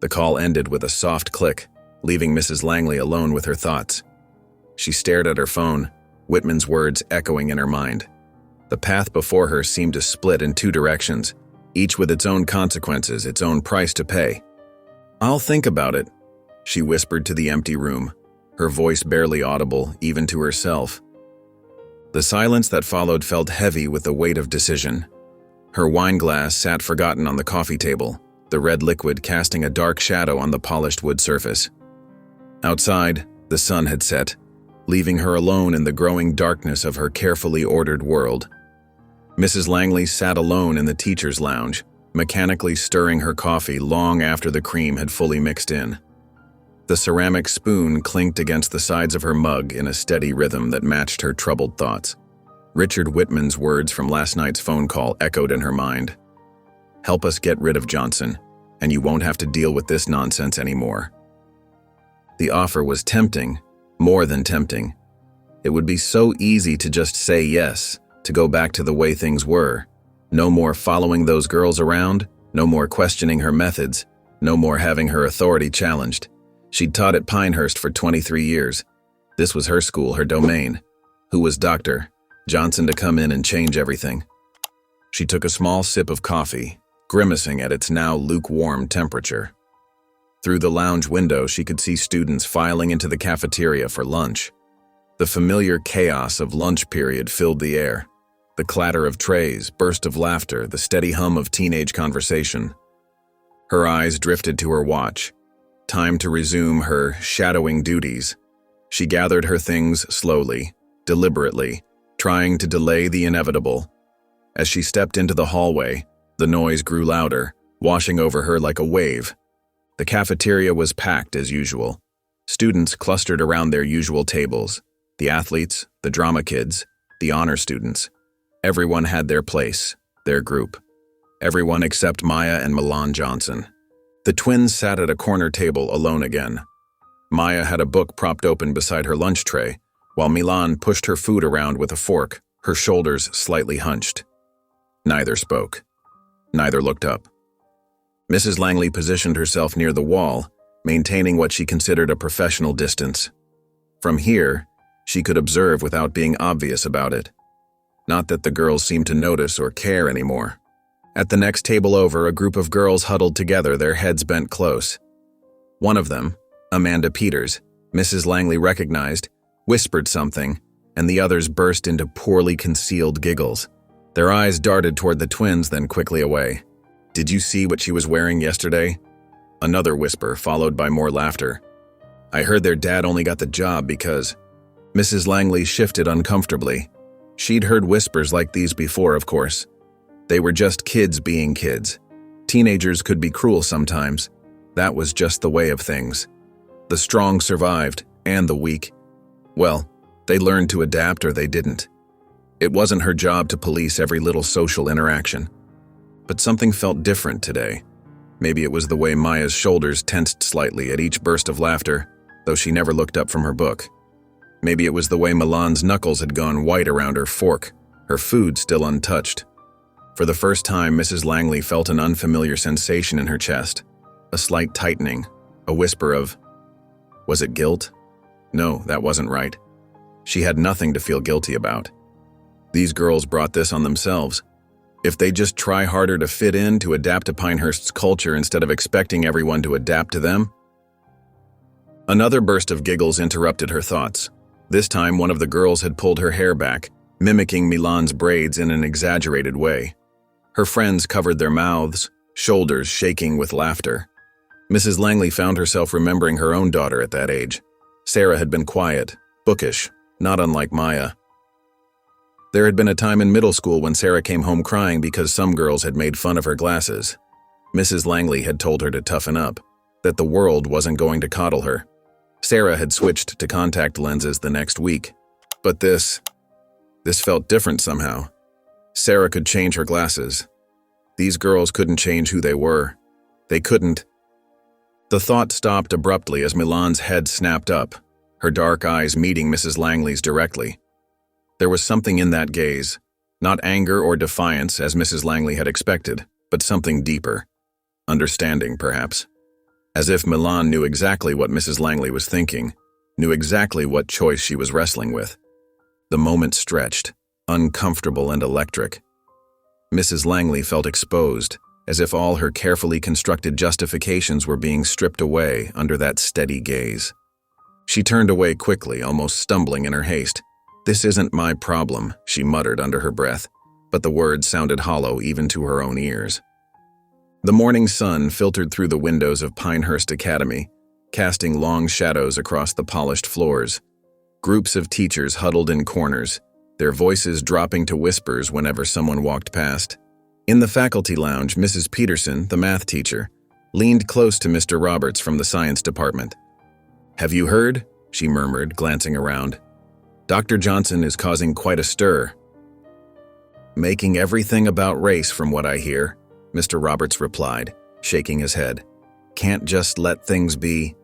The call ended with a soft click, leaving Mrs. Langley alone with her thoughts. She stared at her phone, Whitman's words echoing in her mind. The path before her seemed to split in two directions, each with its own consequences, its own price to pay. "I'll think about it," she whispered to the empty room, her voice barely audible even to herself. The silence that followed felt heavy with the weight of decision. Her wineglass sat forgotten on the coffee table, the red liquid casting a dark shadow on the polished wood surface. Outside, the sun had set, leaving her alone in the growing darkness of her carefully ordered world. Mrs. Langley sat alone in the teacher's lounge, mechanically stirring her coffee long after the cream had fully mixed in. The ceramic spoon clinked against the sides of her mug in a steady rhythm that matched her troubled thoughts. Richard Whitman's words from last night's phone call echoed in her mind. "Help us get rid of Johnson, and you won't have to deal with this nonsense anymore." The offer was tempting, more than tempting. It would be so easy to just say yes, to go back to the way things were. No more following those girls around, no more questioning her methods, no more having her authority challenged. She'd taught at Pinehurst for 23 years. This was her school, her domain. Who was Dr. Johnson to come in and change everything? She took a small sip of coffee, grimacing at its now lukewarm temperature. Through the lounge window, she could see students filing into the cafeteria for lunch. The familiar chaos of lunch period filled the air. The clatter of trays, burst of laughter, the steady hum of teenage conversation. Her eyes drifted to her watch. Time to resume her shadowing duties. She gathered her things slowly, deliberately, trying to delay the inevitable. As she stepped into the hallway, the noise grew louder, washing over her like a wave. The cafeteria was packed as usual. Students clustered around their usual tables. The athletes, the drama kids, the honor students. Everyone had their place, their group. Everyone except Maya and Milan Johnson. The twins sat at a corner table alone again. Maya had a book propped open beside her lunch tray, while Milan pushed her food around with a fork, her shoulders slightly hunched. Neither spoke. Neither looked up. Mrs. Langley positioned herself near the wall, maintaining what she considered a professional distance. From here, she could observe without being obvious about it. Not that the girls seemed to notice or care anymore. At the next table over, a group of girls huddled together, their heads bent close. One of them, Amanda Peters, Mrs. Langley recognized, whispered something, and the others burst into poorly concealed giggles. Their eyes darted toward the twins, then quickly away. "Did you see what she was wearing yesterday?" Another whisper, followed by more laughter. "I heard their dad only got the job because..." Mrs. Langley shifted uncomfortably. She'd heard whispers like these before, of course. They were just kids being kids. Teenagers could be cruel sometimes. That was just the way of things. The strong survived, and the weak. Well, they learned to adapt or they didn't. It wasn't her job to police every little social interaction. But something felt different today. Maybe it was the way Maya's shoulders tensed slightly at each burst of laughter, though she never looked up from her book. Maybe it was the way Milan's knuckles had gone white around her fork, her food still untouched. For the first time, Mrs. Langley felt an unfamiliar sensation in her chest, a slight tightening, a whisper of, was it guilt? No, that wasn't right. She had nothing to feel guilty about. These girls brought this on themselves. If they just try harder to fit in, to adapt to Pinehurst's culture instead of expecting everyone to adapt to them. Another burst of giggles interrupted her thoughts. This time, one of the girls had pulled her hair back, mimicking Milan's braids in an exaggerated way. Her friends covered their mouths, shoulders shaking with laughter. Mrs. Langley found herself remembering her own daughter at that age. Sarah had been quiet, bookish, not unlike Maya. There had been a time in middle school when Sarah came home crying because some girls had made fun of her glasses. Mrs. Langley had told her to toughen up, that the world wasn't going to coddle her. Sarah had switched to contact lenses the next week. But this felt different somehow. Sarah could change her glasses. These girls couldn't change who they were. They couldn't. The thought stopped abruptly as Milan's head snapped up, her dark eyes meeting Mrs. Langley's directly. There was something in that gaze, not anger or defiance as Mrs. Langley had expected, but something deeper. Understanding, perhaps. As if Milan knew exactly what Mrs. Langley was thinking, knew exactly what choice she was wrestling with. The moment stretched, uncomfortable and electric. Mrs. Langley felt exposed, as if all her carefully constructed justifications were being stripped away under that steady gaze. She turned away quickly, almost stumbling in her haste. "This isn't my problem," she muttered under her breath, but the words sounded hollow even to her own ears. The morning sun filtered through the windows of Pinehurst Academy, casting long shadows across the polished floors. Groups of teachers huddled in corners, their voices dropping to whispers whenever someone walked past. In the faculty lounge, Mrs. Peterson, the math teacher, leaned close to Mr. Roberts from the science department. "Have you heard?" she murmured, glancing around. "Dr. Johnson is causing quite a stir." "Making everything about race, from what I hear," Mr. Roberts replied, shaking his head. "Can't just let things be."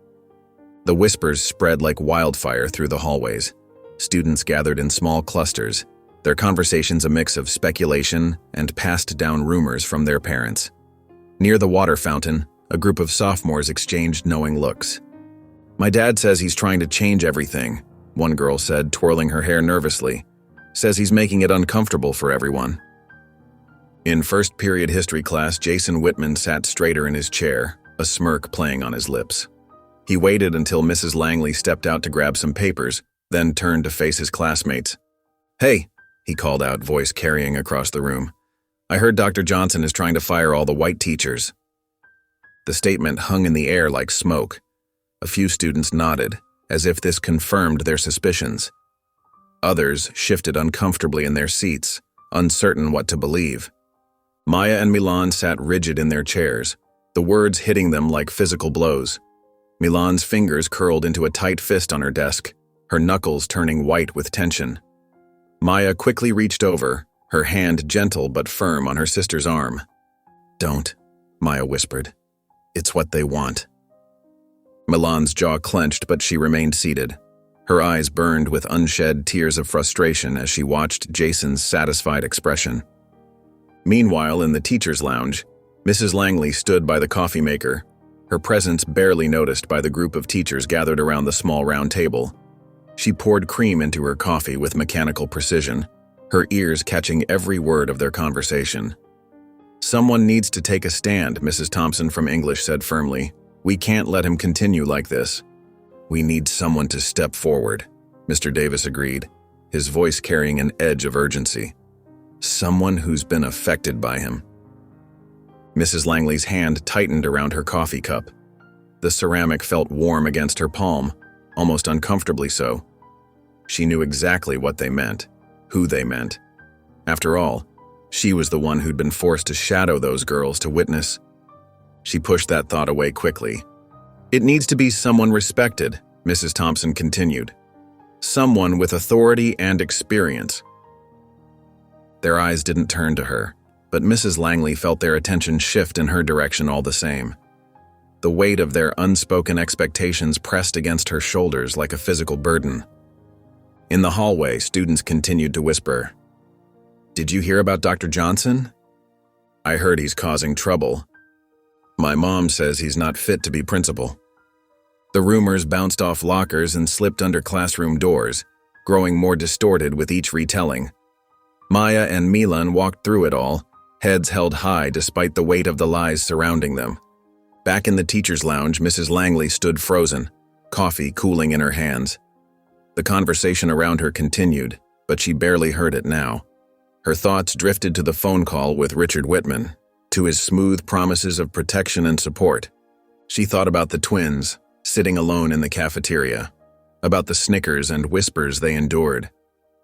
The whispers spread like wildfire through the hallways. Students gathered in small clusters, their conversations a mix of speculation and passed-down rumors from their parents. Near the water fountain, a group of sophomores exchanged knowing looks. "My dad says he's trying to change everything," one girl said, twirling her hair nervously. "Says he's making it uncomfortable for everyone." In first period history class, Jason Whitman sat straighter in his chair, a smirk playing on his lips. He waited until Mrs. Langley stepped out to grab some papers, then turned to face his classmates. "Hey," he called out, voice carrying across the room. "I heard Dr. Johnson is trying to fire all the white teachers." The statement hung in the air like smoke. A few students nodded, as if this confirmed their suspicions. Others shifted uncomfortably in their seats, uncertain what to believe. Maya and Milan sat rigid in their chairs, the words hitting them like physical blows. Milan's fingers curled into a tight fist on her desk, her knuckles turning white with tension. Maya quickly reached over, her hand gentle but firm on her sister's arm. "Don't," Maya whispered. "It's what they want." Milan's jaw clenched, but she remained seated. Her eyes burned with unshed tears of frustration as she watched Jason's satisfied expression. Meanwhile, in the teacher's lounge, Mrs. Langley stood by the coffee maker, her presence barely noticed by the group of teachers gathered around the small round table. She poured cream into her coffee with mechanical precision, her ears catching every word of their conversation. "Someone needs to take a stand," Mrs. Thompson from English said firmly. "We can't let him continue like this." "We need someone to step forward," Mr. Davis agreed, his voice carrying an edge of urgency. "Someone who's been affected by him." Mrs. Langley's hand tightened around her coffee cup. The ceramic felt warm against her palm, almost uncomfortably so. She knew exactly what they meant, who they meant. After all, she was the one who'd been forced to shadow those girls to witness. She pushed that thought away quickly. "It needs to be someone respected," Mrs. Thompson continued. "Someone with authority and experience." Their eyes didn't turn to her, but Mrs. Langley felt their attention shift in her direction all the same. The weight of their unspoken expectations pressed against her shoulders like a physical burden. In the hallway, students continued to whisper. "Did you hear about Dr. Johnson?" "I heard he's causing trouble. My mom says he's not fit to be principal." The rumors bounced off lockers and slipped under classroom doors, growing more distorted with each retelling. Maya and Milan walked through it all, heads held high despite the weight of the lies surrounding them. Back in the teacher's lounge, Mrs. Langley stood frozen, coffee cooling in her hands. The conversation around her continued, but she barely heard it now. Her thoughts drifted to the phone call with Richard Whitman, to his smooth promises of protection and support. She thought about the twins, sitting alone in the cafeteria, about the snickers and whispers they endured,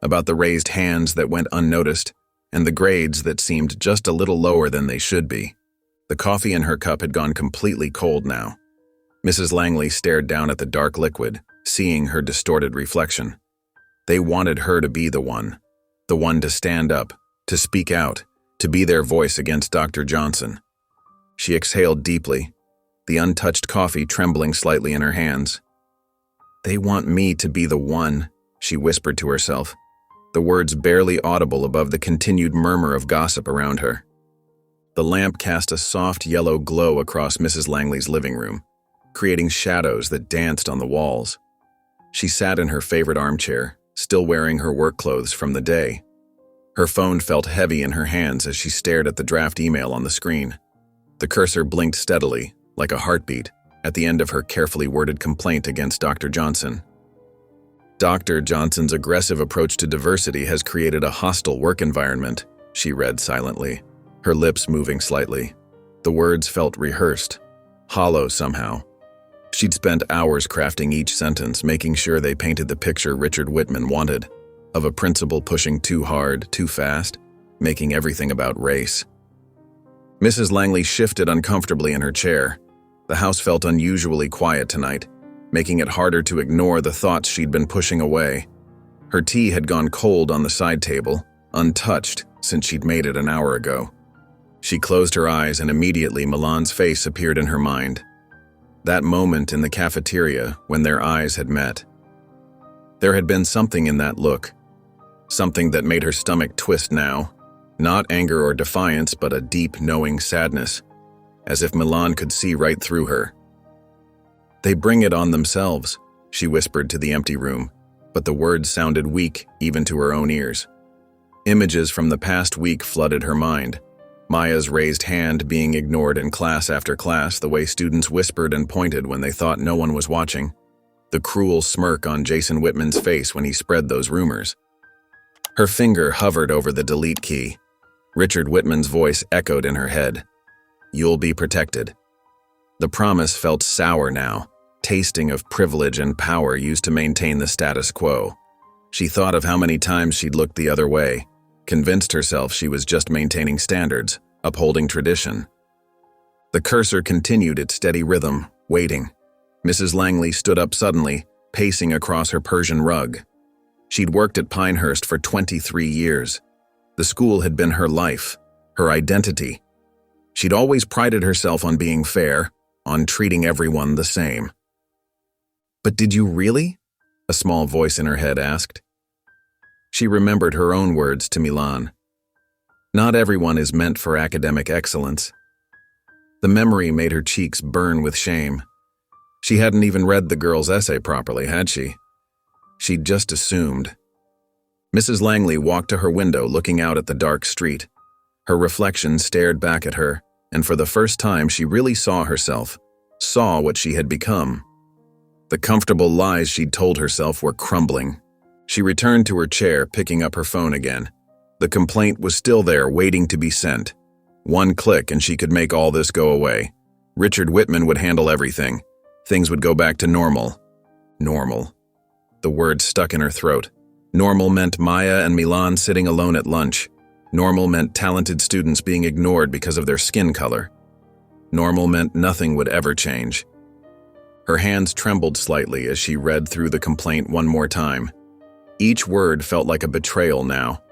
about the raised hands that went unnoticed, and the grades that seemed just a little lower than they should be. The coffee in her cup had gone completely cold now. Mrs. Langley stared down at the dark liquid, seeing her distorted reflection. They wanted her to be the one to stand up, to speak out, to be their voice against Dr. Johnson. She exhaled deeply, the untouched coffee trembling slightly in her hands. "They want me to be the one," she whispered to herself, the words barely audible above the continued murmur of gossip around her. The lamp cast a soft yellow glow across Mrs. Langley's living room, creating shadows that danced on the walls. She sat in her favorite armchair, still wearing her work clothes from the day. Her phone felt heavy in her hands as she stared at the draft email on the screen. The cursor blinked steadily, like a heartbeat, at the end of her carefully worded complaint against Dr. Johnson. Dr. Johnson's aggressive approach to diversity has created a hostile work environment, she read silently, her lips moving slightly. The words felt rehearsed, hollow somehow. She'd spent hours crafting each sentence, making sure they painted the picture Richard Whitman wanted, of a principal pushing too hard, too fast, making everything about race. Mrs. Langley shifted uncomfortably in her chair. The house felt unusually quiet tonight, making it harder to ignore the thoughts she'd been pushing away. Her tea had gone cold on the side table, untouched since she'd made it an hour ago. She closed her eyes and immediately Milan's face appeared in her mind. That moment in the cafeteria when their eyes had met. There had been something in that look, something that made her stomach twist now, not anger or defiance but a deep, knowing sadness, as if Milan could see right through her. "They bring it on themselves," she whispered to the empty room, but the words sounded weak even to her own ears. Images from the past week flooded her mind. Maya's raised hand being ignored in class after class, the way students whispered and pointed when they thought no one was watching, the cruel smirk on Jason Whitman's face when he spread those rumors. Her finger hovered over the delete key. Richard Whitman's voice echoed in her head. "You'll be protected." The promise felt sour now, tasting of privilege and power used to maintain the status quo. She thought of how many times she'd looked the other way, convinced herself she was just maintaining standards, upholding tradition. The cursor continued its steady rhythm, waiting. Mrs. Langley stood up suddenly, pacing across her Persian rug. She'd worked at Pinehurst for 23 years. The school had been her life, her identity. She'd always prided herself on being fair, on treating everyone the same. "But did you really?" a small voice in her head asked. She remembered her own words to Milan. Not everyone is meant for academic excellence. The memory made her cheeks burn with shame. She hadn't even read the girl's essay properly, had she? She'd just assumed. Mrs. Langley walked to her window looking out at the dark street. Her reflection stared back at her, and for the first time she really saw herself, saw what she had become. The comfortable lies she'd told herself were crumbling. She returned to her chair, picking up her phone again. The complaint was still there, waiting to be sent. One click and she could make all this go away. Richard Whitman would handle everything. Things would go back to normal. Normal. The word stuck in her throat. Normal meant Maya and Milan sitting alone at lunch. Normal meant talented students being ignored because of their skin color. Normal meant nothing would ever change. Her hands trembled slightly as she read through the complaint one more time. Each word felt like a betrayal now,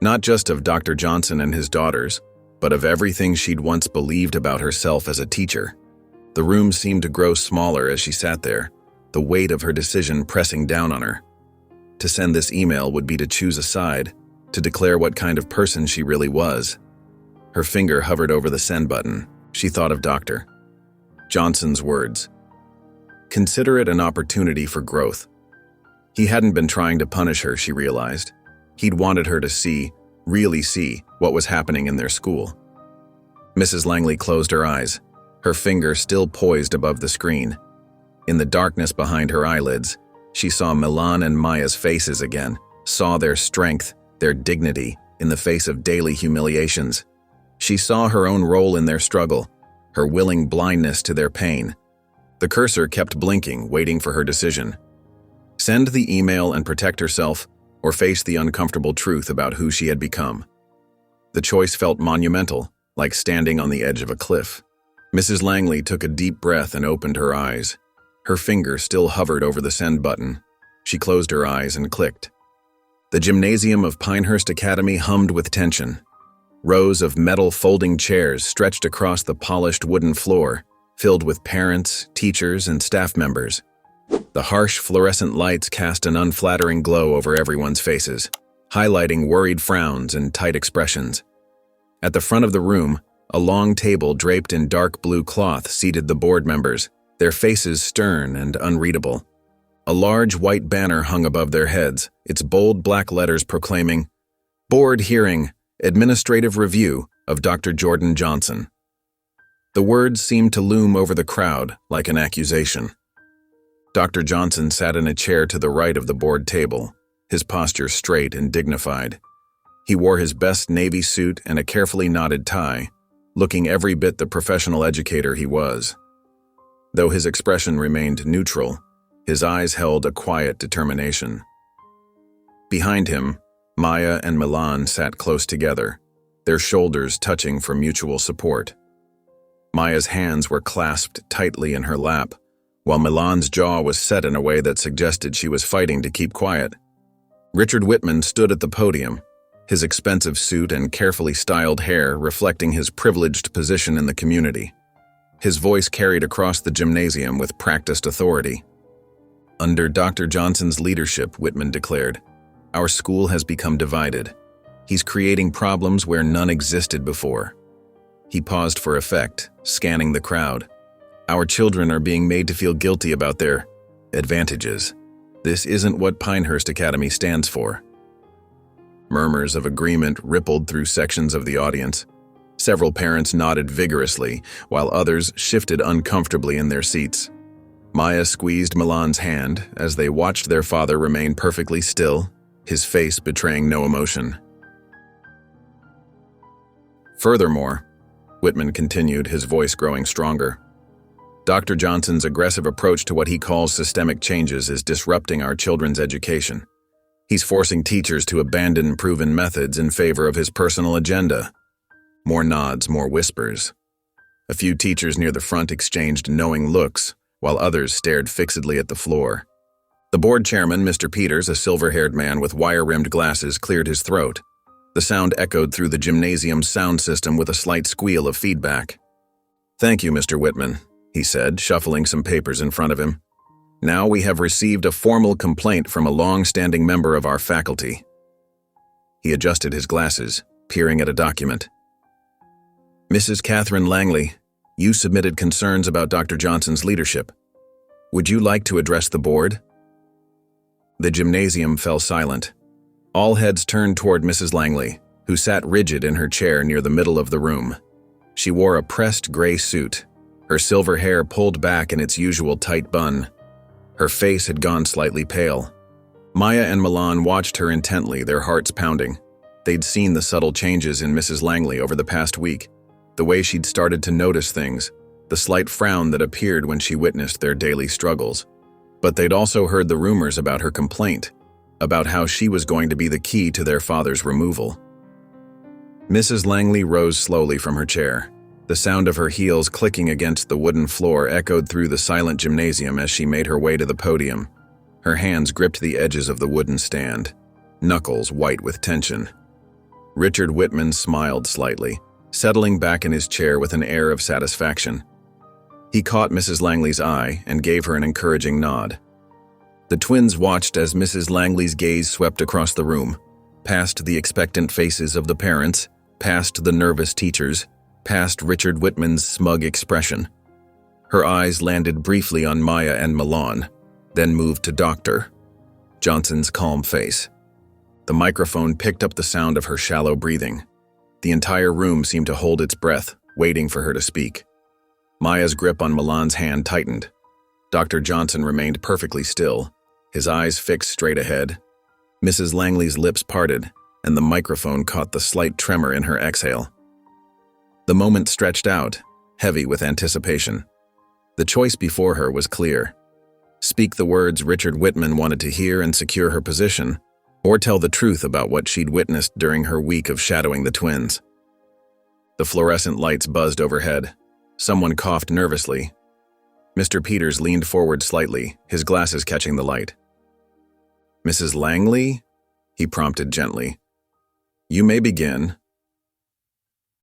not just of Dr. Johnson and his daughters, but of everything she'd once believed about herself as a teacher. The room seemed to grow smaller as she sat there, the weight of her decision pressing down on her. To send this email would be to choose a side, to declare what kind of person she really was. Her finger hovered over the send button. She thought of Dr. Johnson's words. Consider it an opportunity for growth. He hadn't been trying to punish her, she realized. He'd wanted her to see, really see, what was happening in their school. Mrs. Langley closed her eyes, her finger still poised above the screen. In the darkness behind her eyelids, she saw Milan and Maya's faces again, saw their strength, their dignity, in the face of daily humiliations. She saw her own role in their struggle, her willing blindness to their pain. The cursor kept blinking, waiting for her decision. Send the email and protect herself, or face the uncomfortable truth about who she had become. The choice felt monumental, like standing on the edge of a cliff. Mrs. Langley took a deep breath and opened her eyes. Her finger still hovered over the send button. She closed her eyes and clicked. The gymnasium of Pinehurst Academy hummed with tension. Rows of metal folding chairs stretched across the polished wooden floor, filled with parents, teachers, and staff members. The harsh fluorescent lights cast an unflattering glow over everyone's faces, highlighting worried frowns and tight expressions. At the front of the room, a long table draped in dark blue cloth seated the board members, their faces stern and unreadable. A large white banner hung above their heads, its bold black letters proclaiming, "Board Hearing, Administrative Review of Dr. Jordan Johnson." The words seemed to loom over the crowd like an accusation. Dr. Johnson sat in a chair to the right of the board table, his posture straight and dignified. He wore his best navy suit and a carefully knotted tie, looking every bit the professional educator he was. Though his expression remained neutral, his eyes held a quiet determination. Behind him, Maya and Milan sat close together, their shoulders touching for mutual support. Maya's hands were clasped tightly in her lap, while Milan's jaw was set in a way that suggested she was fighting to keep quiet. Richard Whitman stood at the podium, his expensive suit and carefully styled hair reflecting his privileged position in the community. His voice carried across the gymnasium with practiced authority. Under Dr. Johnson's leadership, Whitman declared, our school has become divided. He's creating problems where none existed before. He paused for effect, scanning the crowd. Our children are being made to feel guilty about their advantages. This isn't what Pinehurst Academy stands for. Murmurs of agreement rippled through sections of the audience. Several parents nodded vigorously, while others shifted uncomfortably in their seats. Maya squeezed Milan's hand as they watched their father remain perfectly still, his face betraying no emotion. Furthermore, Whitman continued, his voice growing stronger, Dr. Johnson's aggressive approach to what he calls systemic changes is disrupting our children's education. He's forcing teachers to abandon proven methods in favor of his personal agenda. More nods, more whispers. A few teachers near the front exchanged knowing looks, while others stared fixedly at the floor. The board chairman, Mr. Peters, a silver-haired man with wire-rimmed glasses, cleared his throat. The sound echoed through the gymnasium's sound system with a slight squeal of feedback. Thank you, Mr. Whitman, he said, shuffling some papers in front of him. Now we have received a formal complaint from a long-standing member of our faculty. He adjusted his glasses, peering at a document. Mrs. Catherine Langley, you submitted concerns about Dr. Johnson's leadership. Would you like to address the board? The gymnasium fell silent. All heads turned toward Mrs. Langley, who sat rigid in her chair near the middle of the room. She wore a pressed gray suit, her silver hair pulled back in its usual tight bun. Her face had gone slightly pale. Maya and Milan watched her intently, their hearts pounding. They'd seen the subtle changes in Mrs. Langley over the past week, the way she'd started to notice things, the slight frown that appeared when she witnessed their daily struggles. But they'd also heard the rumors about her complaint, about how she was going to be the key to their father's removal. Mrs. Langley rose slowly from her chair. The sound of her heels clicking against the wooden floor echoed through the silent gymnasium as she made her way to the podium. Her hands gripped the edges of the wooden stand, knuckles white with tension. Richard Whitman smiled slightly, settling back in his chair with an air of satisfaction. He caught Mrs. Langley's eye and gave her an encouraging nod. The twins watched as Mrs. Langley's gaze swept across the room, past the expectant faces of the parents, past the nervous teachers, past Richard Whitman's smug expression. Her eyes landed briefly on Maya and Milan, then moved to Dr. Johnson's calm face. The microphone picked up the sound of her shallow breathing. The entire room seemed to hold its breath, waiting for her to speak. Maya's grip on Milan's hand tightened. Dr. Johnson remained perfectly still, his eyes fixed straight ahead. Mrs. Langley's lips parted, and the microphone caught the slight tremor in her exhale. The moment stretched out, heavy with anticipation. The choice before her was clear. Speak the words Richard Whitman wanted to hear and secure her position, or tell the truth about what she'd witnessed during her week of shadowing the twins. The fluorescent lights buzzed overhead. Someone coughed nervously. Mr. Peters leaned forward slightly, his glasses catching the light. Mrs. Langley? He prompted gently. You may begin.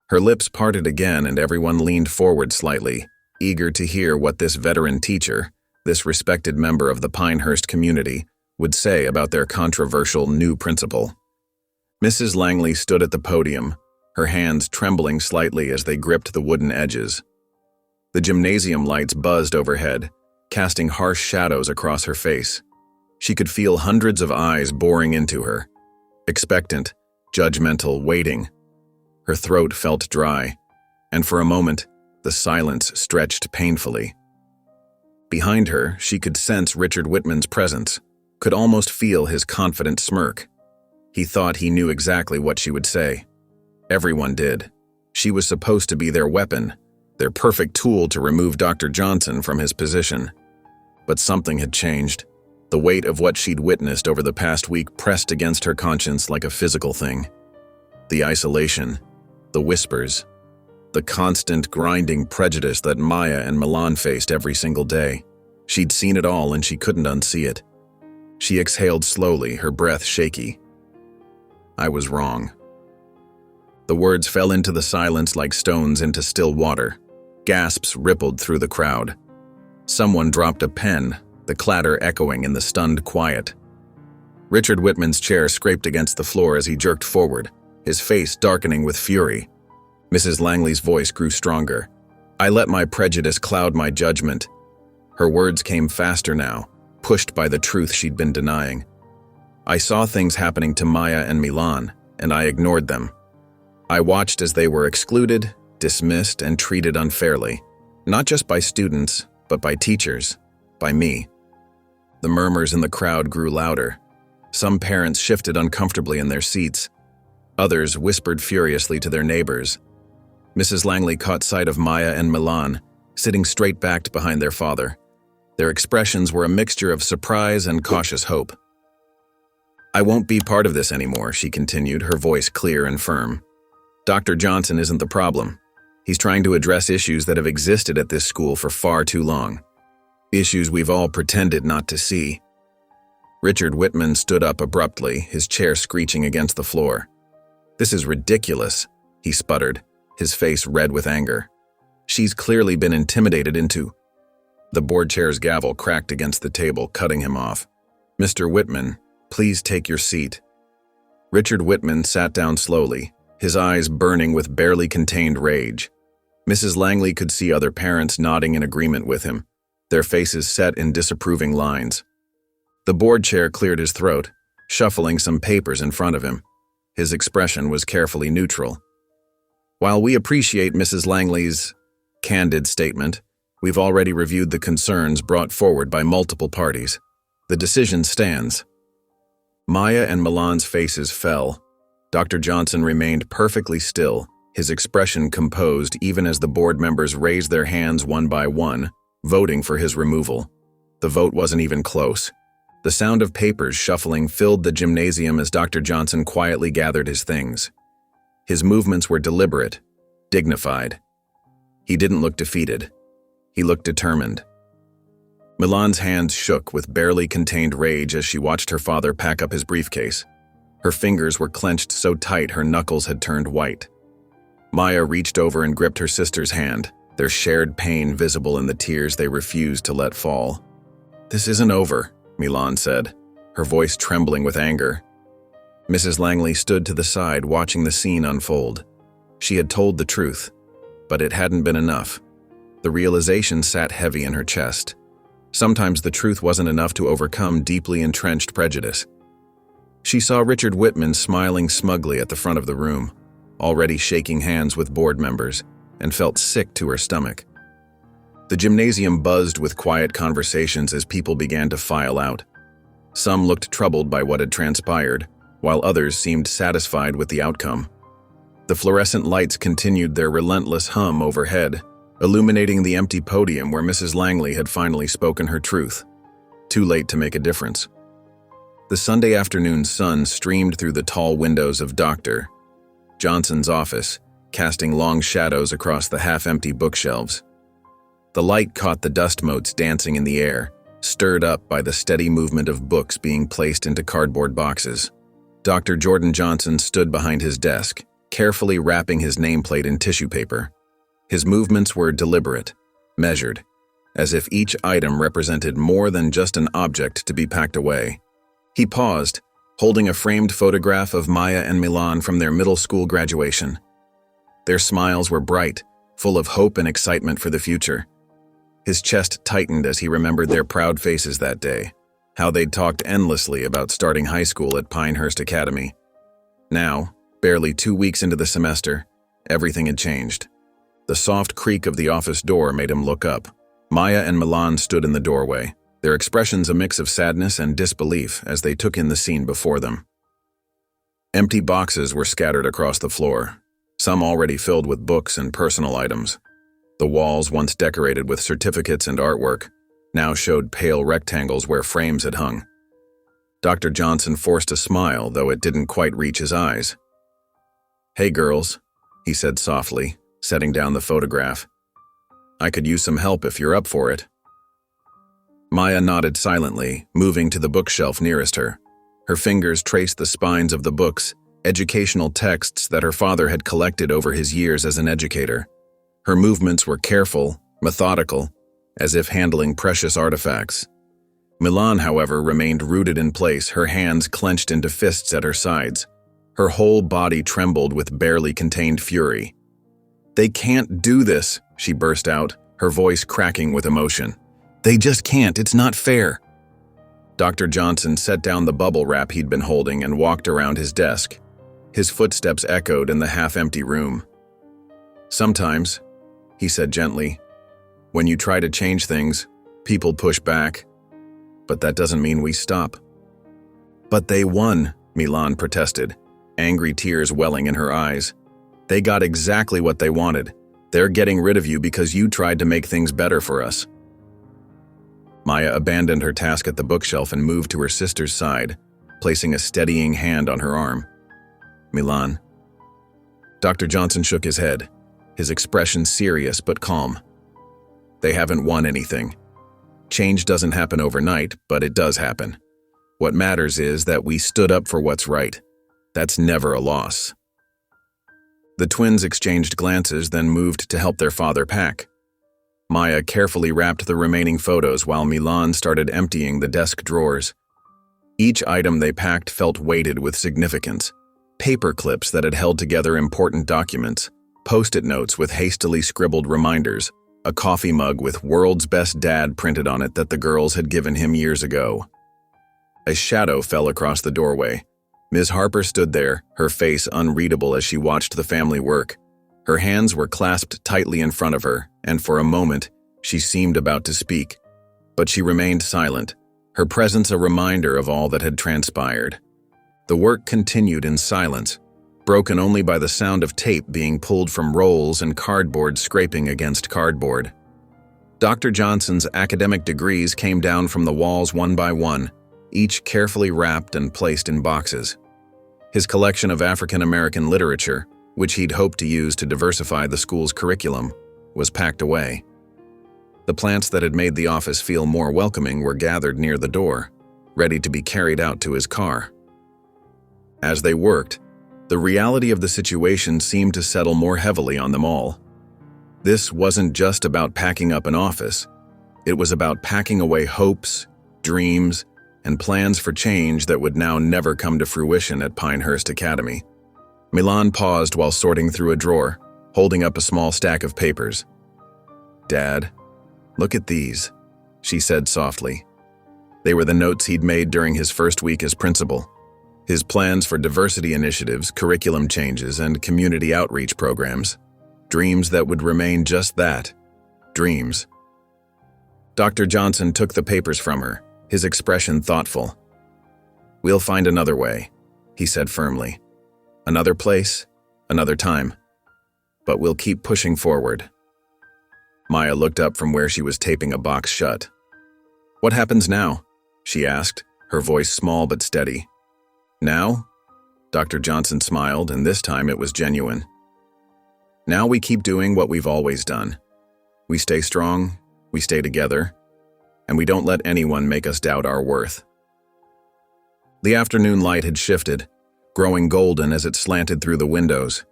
Her lips parted again and everyone leaned forward slightly, eager to hear what this veteran teacher, this respected member of the Pinehurst community, would say about their controversial new principal. Mrs. Langley stood at the podium, her hands trembling slightly as they gripped the wooden edges. The gymnasium lights buzzed overhead, casting harsh shadows across her face. She could feel hundreds of eyes boring into her, expectant, judgmental, waiting. Her throat felt dry, and for a moment, The silence stretched painfully. Behind her, she could sense Richard Whitman's presence, could almost feel his confident smirk. He thought he knew exactly what she would say. Everyone did. She was supposed to be their weapon, their perfect tool to remove Dr. Johnson from his position. But something had changed. The weight of what she'd witnessed over the past week pressed against her conscience like a physical thing. The isolation, the whispers, the constant grinding prejudice that Maya and Milan faced every single day. She'd seen it all and she couldn't unsee it. She exhaled slowly, her breath shaky. I was wrong. The words fell into the silence like stones into still water. Gasps rippled through the crowd. Someone dropped a pen, the clatter echoing in the stunned quiet. Richard Whitman's chair scraped against the floor as he jerked forward, his face darkening with fury. Mrs. Langley's voice grew stronger. I let my prejudice cloud my judgment. Her words came faster now, pushed by the truth she'd been denying. I saw things happening to Maya and Milan, and I ignored them. I watched as they were excluded, dismissed, and treated unfairly, not just by students, but by teachers, by me. The murmurs in the crowd grew louder. Some parents shifted uncomfortably in their seats. Others whispered furiously to their neighbors. Mrs. Langley caught sight of Maya and Milan, sitting straight-backed behind their father. Their expressions were a mixture of surprise and cautious hope. I won't be part of this anymore, she continued, her voice clear and firm. Dr. Johnson isn't the problem. He's trying to address issues that have existed at this school for far too long. Issues we've all pretended not to see. Richard Whitman stood up abruptly, his chair screeching against the floor. This is ridiculous, he sputtered, his face red with anger. She's clearly been intimidated into... The board chair's gavel cracked against the table, cutting him off. Mr. Whitman, please take your seat. Richard Whitman sat down slowly, his eyes burning with barely contained rage. Mrs. Langley could see other parents nodding in agreement with him, their faces set in disapproving lines. The board chair cleared his throat, shuffling some papers in front of him. His expression was carefully neutral. While we appreciate Mrs. Langley's candid statement, we've already reviewed the concerns brought forward by multiple parties. The decision stands. Maya and Milan's faces fell. Dr. Johnson remained perfectly still, his expression composed even as the board members raised their hands one by one, voting for his removal. The vote wasn't even close. The sound of papers shuffling filled the gymnasium as Dr. Johnson quietly gathered his things. His movements were deliberate, dignified. He didn't look defeated. He looked determined. Milan's hands shook with barely contained rage as she watched her father pack up his briefcase. Her fingers were clenched so tight her knuckles had turned white. Maya reached over and gripped her sister's hand, their shared pain visible in the tears they refused to let fall. This isn't over, Milan said, her voice trembling with anger. Mrs. Langley stood to the side watching the scene unfold. She had told the truth, but it hadn't been enough. The realization sat heavy in her chest. Sometimes the truth wasn't enough to overcome deeply entrenched prejudice. She saw Richard Whitman smiling smugly at the front of the room, already shaking hands with board members, and felt sick to her stomach. The gymnasium buzzed with quiet conversations as people began to file out. Some looked troubled by what had transpired, while others seemed satisfied with the outcome. The fluorescent lights continued their relentless hum overhead, illuminating the empty podium where Mrs. Langley had finally spoken her truth. Too late to make a difference. The Sunday afternoon sun streamed through the tall windows of Dr. Johnson's office, casting long shadows across the half-empty bookshelves. The light caught the dust motes dancing in the air, stirred up by the steady movement of books being placed into cardboard boxes. Dr. Jordan Johnson stood behind his desk, carefully wrapping his nameplate in tissue paper. His movements were deliberate, measured, as if each item represented more than just an object to be packed away. He paused, holding a framed photograph of Maya and Milan from their middle school graduation. Their smiles were bright, full of hope and excitement for the future. His chest tightened as he remembered their proud faces that day, how they'd talked endlessly about starting high school at Pinehurst Academy. Now, barely 2 weeks into the semester, everything had changed. The soft creak of the office door made him look up. Maya and Milan stood in the doorway, their expressions a mix of sadness and disbelief as they took in the scene before them. Empty boxes were scattered across the floor, some already filled with books and personal items. The walls, once decorated with certificates and artwork, now showed pale rectangles where frames had hung. Dr. Johnson forced a smile, though it didn't quite reach his eyes. "Hey girls," he said softly, setting down the photograph. "I could use some help if you're up for it." Maya nodded silently, moving to the bookshelf nearest her. Her fingers traced the spines of the books, educational texts that her father had collected over his years as an educator. Her movements were careful, methodical, as if handling precious artifacts. Milan, however, remained rooted in place, her hands clenched into fists at her sides. Her whole body trembled with barely contained fury. "They can't do this," she burst out, her voice cracking with emotion. "They just can't, it's not fair." Dr. Johnson set down the bubble wrap he'd been holding and walked around his desk. His footsteps echoed in the half-empty room. "Sometimes," he said gently, "when you try to change things, people push back. But that doesn't mean we stop." "But they won," Milan protested, angry tears welling in her eyes. "They got exactly what they wanted. They're getting rid of you because you tried to make things better for us." Maya abandoned her task at the bookshelf and moved to her sister's side, placing a steadying hand on her arm. "Milan." Dr. Johnson shook his head, his expression serious but calm. "They haven't won anything. Change doesn't happen overnight, but it does happen. What matters is that we stood up for what's right. That's never a loss." The twins exchanged glances, then moved to help their father pack. Maya carefully wrapped the remaining photos while Milan started emptying the desk drawers. Each item they packed felt weighted with significance. Paper clips that had held together important documents, post-it notes with hastily scribbled reminders, a coffee mug with "World's Best Dad" printed on it that the girls had given him years ago. A shadow fell across the doorway. Ms. Harper stood there, her face unreadable as she watched the family work. Her hands were clasped tightly in front of her, and for a moment, she seemed about to speak. But she remained silent, her presence a reminder of all that had transpired. The work continued in silence, broken only by the sound of tape being pulled from rolls and cardboard scraping against cardboard. Dr. Johnson's academic degrees came down from the walls one by one, each carefully wrapped and placed in boxes. His collection of African American literature, which he'd hoped to use to diversify the school's curriculum, was packed away. The plants that had made the office feel more welcoming were gathered near the door, ready to be carried out to his car. As they worked, the reality of the situation seemed to settle more heavily on them all. This wasn't just about packing up an office. It was about packing away hopes, dreams, and plans for change that would now never come to fruition at Pinehurst Academy. Milan paused while sorting through a drawer, holding up a small stack of papers. "Dad, look at these," she said softly. They were the notes he'd made during his first week as principal. His plans for diversity initiatives, curriculum changes, and community outreach programs. Dreams that would remain just that, dreams. Dr. Johnson took the papers from her, his expression thoughtful. "We'll find another way," he said firmly. "Another place, another time. But we'll keep pushing forward." Maya looked up from where she was taping a box shut. "What happens now?" she asked, her voice small but steady. "Now?" Dr. Johnson smiled, and this time it was genuine. "Now we keep doing what we've always done. We stay strong, we stay together, and we don't let anyone make us doubt our worth." The afternoon light had shifted, growing golden as it slanted through the windows.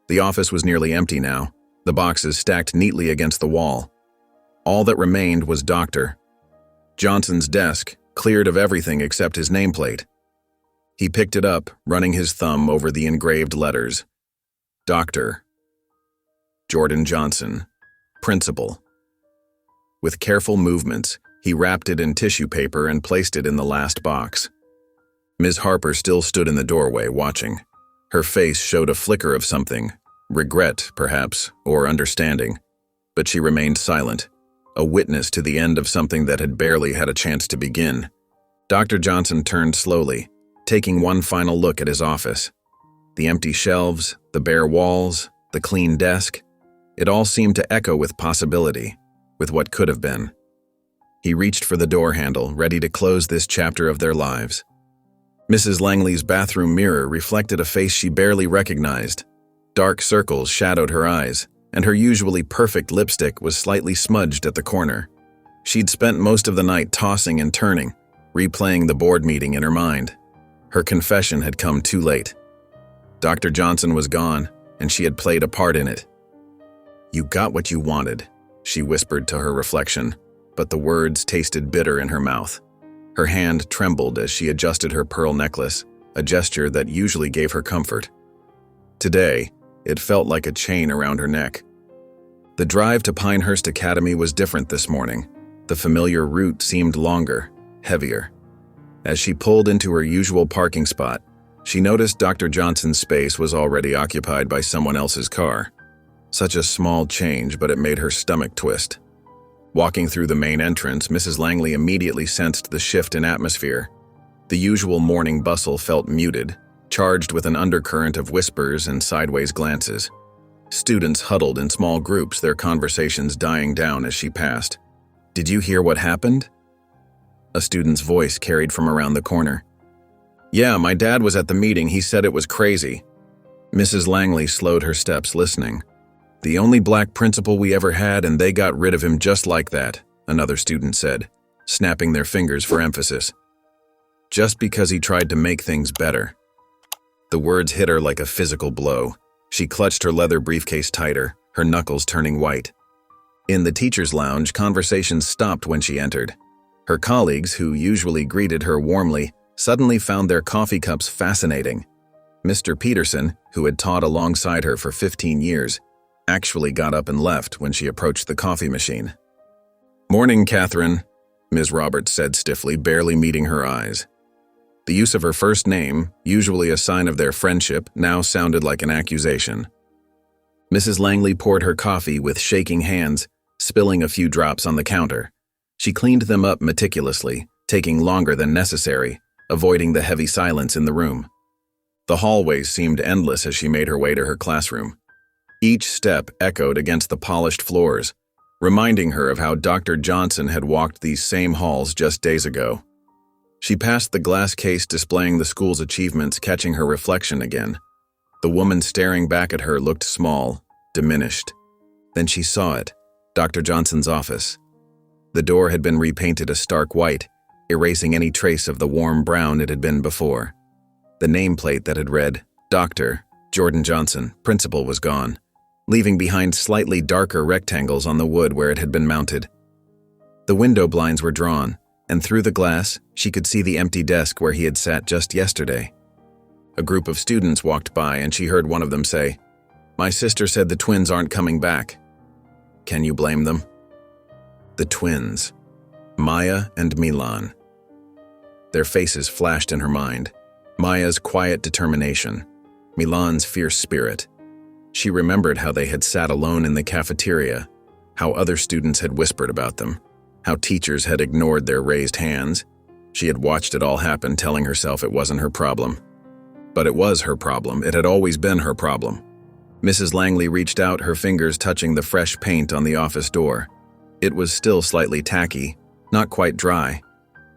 The office was nearly empty now, the boxes stacked neatly against the wall. All that remained was Dr. Johnson's desk, cleared of everything except his nameplate. He picked it up, running his thumb over the engraved letters. Dr. Jordan Johnson, Principal. With careful movements, he wrapped it in tissue paper and placed it in the last box. Ms. Harper still stood in the doorway, watching. Her face showed a flicker of something, regret, perhaps, or understanding. But she remained silent, a witness to the end of something that had barely had a chance to begin. Dr. Johnson turned slowly, taking one final look at his office. The empty shelves, the bare walls, the clean desk, it all seemed to echo with possibility, with what could have been. He reached for the door handle, ready to close this chapter of their lives. Mrs. Langley's bathroom mirror reflected a face she barely recognized. Dark circles shadowed her eyes, and her usually perfect lipstick was slightly smudged at the corner. She'd spent most of the night tossing and turning, replaying the board meeting in her mind. Her confession had come too late. Dr. Johnson was gone, and she had played a part in it. "You got what you wanted," she whispered to her reflection, but the words tasted bitter in her mouth. Her hand trembled as she adjusted her pearl necklace, a gesture that usually gave her comfort. Today, it felt like a chain around her neck. The drive to Pinehurst Academy was different this morning. The familiar route seemed longer, heavier. As she pulled into her usual parking spot, she noticed Dr. Johnson's space was already occupied by someone else's car. Such a small change, but it made her stomach twist. Walking through the main entrance, Mrs. Langley immediately sensed the shift in atmosphere. The usual morning bustle felt muted, charged with an undercurrent of whispers and sideways glances. Students huddled in small groups, their conversations dying down as she passed. "Did you hear what happened?" A student's voice carried from around the corner. "Yeah, my dad was at the meeting. He said it was crazy." Mrs. Langley slowed her steps, listening. "The only black principal we ever had, and they got rid of him just like that," another student said, snapping their fingers for emphasis. "Just because he tried to make things better." The words hit her like a physical blow. She clutched her leather briefcase tighter, her knuckles turning white. In the teacher's lounge, conversations stopped when she entered. Her colleagues, who usually greeted her warmly, suddenly found their coffee cups fascinating. Mr. Peterson, who had taught alongside her for 15 years, actually got up and left when she approached the coffee machine. "Morning, Catherine," Ms. Roberts said stiffly, barely meeting her eyes. The use of her first name, usually a sign of their friendship, now sounded like an accusation. Mrs. Langley poured her coffee with shaking hands, spilling a few drops on the counter. She cleaned them up meticulously, taking longer than necessary, avoiding the heavy silence in the room. The hallways seemed endless as she made her way to her classroom. Each step echoed against the polished floors, reminding her of how Dr. Johnson had walked these same halls just days ago. She passed the glass case displaying the school's achievements, catching her reflection again. The woman staring back at her looked small, diminished. Then she saw it, Dr. Johnson's office. The door had been repainted a stark white, erasing any trace of the warm brown it had been before. The nameplate that had read, "Dr. Jordan Johnson, Principal," was gone, leaving behind slightly darker rectangles on the wood where it had been mounted. The window blinds were drawn, and through the glass, she could see the empty desk where he had sat just yesterday. A group of students walked by, and she heard one of them say, "My sister said the twins aren't coming back." Can you blame them? The twins. Maya and Milan. Their faces flashed in her mind. Maya's quiet determination, Milan's fierce spirit. She remembered how they had sat alone in the cafeteria, how other students had whispered about them, how teachers had ignored their raised hands. She had watched it all happen, telling herself it wasn't her problem. But it was her problem. It had always been her problem. Mrs. Langley reached out, her fingers touching the fresh paint on the office door. It was still slightly tacky, not quite dry,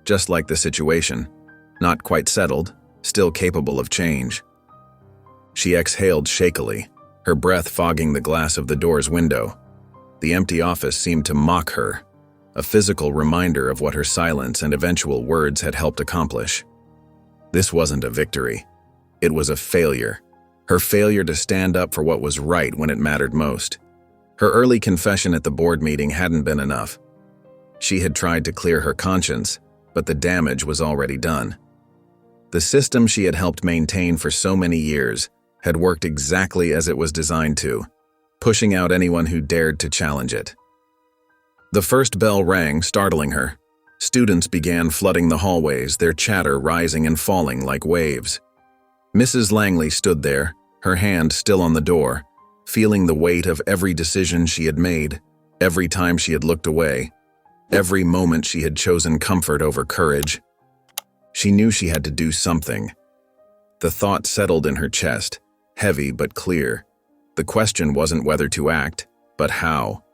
just like the situation, not quite settled, still capable of change. She exhaled shakily, her breath fogging the glass of the door's window. The empty office seemed to mock her, a physical reminder of what her silence and eventual words had helped accomplish. This wasn't a victory. It was a failure. Her failure to stand up for what was right when it mattered most. Her early confession at the board meeting hadn't been enough. She had tried to clear her conscience, but the damage was already done. The system she had helped maintain for so many years had worked exactly as it was designed to, pushing out anyone who dared to challenge it. The first bell rang, startling her. Students began flooding the hallways, their chatter rising and falling like waves. Mrs. Langley stood there, her hand still on the door, feeling the weight of every decision she had made, every time she had looked away, every moment she had chosen comfort over courage. She knew she had to do something. The thought settled in her chest, heavy but clear. The question wasn't whether to act, but how.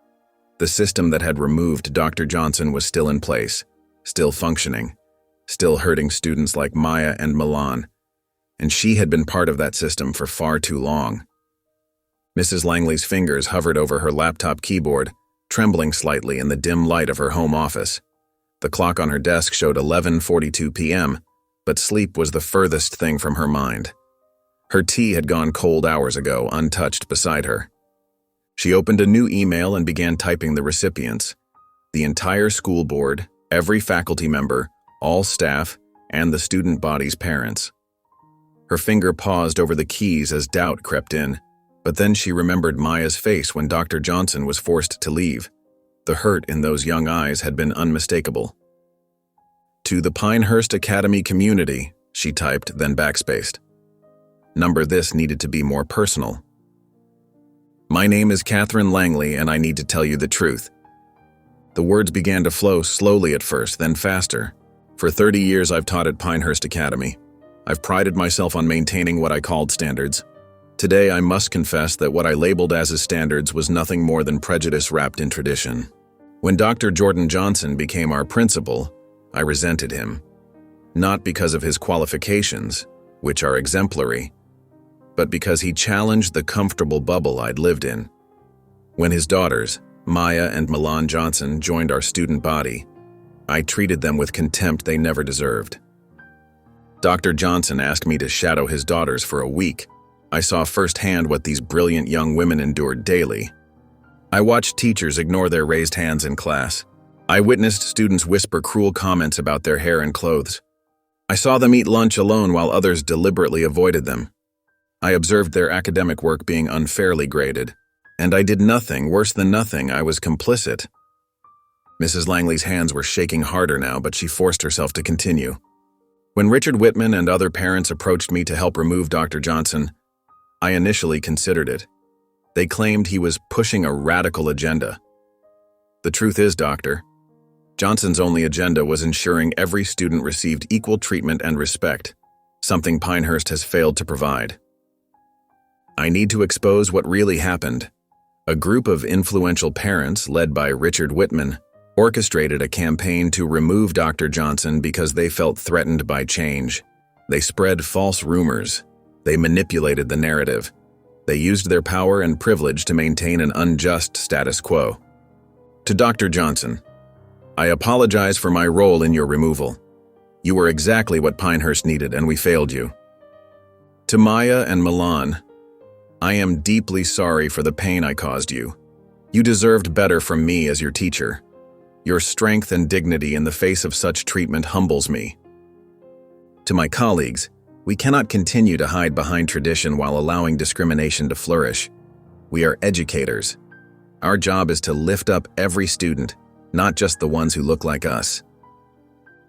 The system that had removed Dr. Johnson was still in place, still functioning, still hurting students like Maya and Milan, and she had been part of that system for far too long. Mrs. Langley's fingers hovered over her laptop keyboard, trembling slightly in the dim light of her home office. The clock on her desk showed 11:42 p.m., but sleep was the furthest thing from her mind. Her tea had gone cold hours ago, untouched beside her. She opened a new email and began typing the recipients. The entire school board, every faculty member, all staff, and the student body's parents. Her finger paused over the keys as doubt crept in, but then she remembered Maya's face when Dr. Johnson was forced to leave. The hurt in those young eyes had been unmistakable. To the Pinehurst Academy community, she typed, then backspaced. Number this needed to be more personal. My name is Catherine Langley, and I need to tell you the truth. The words began to flow slowly at first, then faster. For 30 years I've taught at Pinehurst Academy. I've prided myself on maintaining what I called standards. Today I must confess that what I labeled as standards was nothing more than prejudice wrapped in tradition. When Dr. Jordan Johnson became our principal, I resented him. Not because of his qualifications, which are exemplary, but because he challenged the comfortable bubble I'd lived in. When his daughters, Maya and Milan Johnson, joined our student body, I treated them with contempt they never deserved. Dr. Johnson asked me to shadow his daughters for a week. I saw firsthand what these brilliant young women endured daily. I watched teachers ignore their raised hands in class. I witnessed students whisper cruel comments about their hair and clothes. I saw them eat lunch alone while others deliberately avoided them. I observed their academic work being unfairly graded, and I did nothing, worse than nothing. I was complicit. Mrs. Langley's hands were shaking harder now, but she forced herself to continue. When Richard Whitman and other parents approached me to help remove Dr. Johnson, I initially considered it. They claimed he was pushing a radical agenda. The truth is, Dr. Johnson's only agenda was ensuring every student received equal treatment and respect, something Pinehurst has failed to provide. I need to expose what really happened. A group of influential parents, led by Richard Whitman, orchestrated a campaign to remove Dr. Johnson because they felt threatened by change. They spread false rumors. They manipulated the narrative. They used their power and privilege to maintain an unjust status quo. To Dr. Johnson, I apologize for my role in your removal. You were exactly what Pinehurst needed, and we failed you. To Maya and Milan, I am deeply sorry for the pain I caused you. You deserved better from me as your teacher. Your strength and dignity in the face of such treatment humbles me. To my colleagues, we cannot continue to hide behind tradition while allowing discrimination to flourish. We are educators. Our job is to lift up every student, not just the ones who look like us.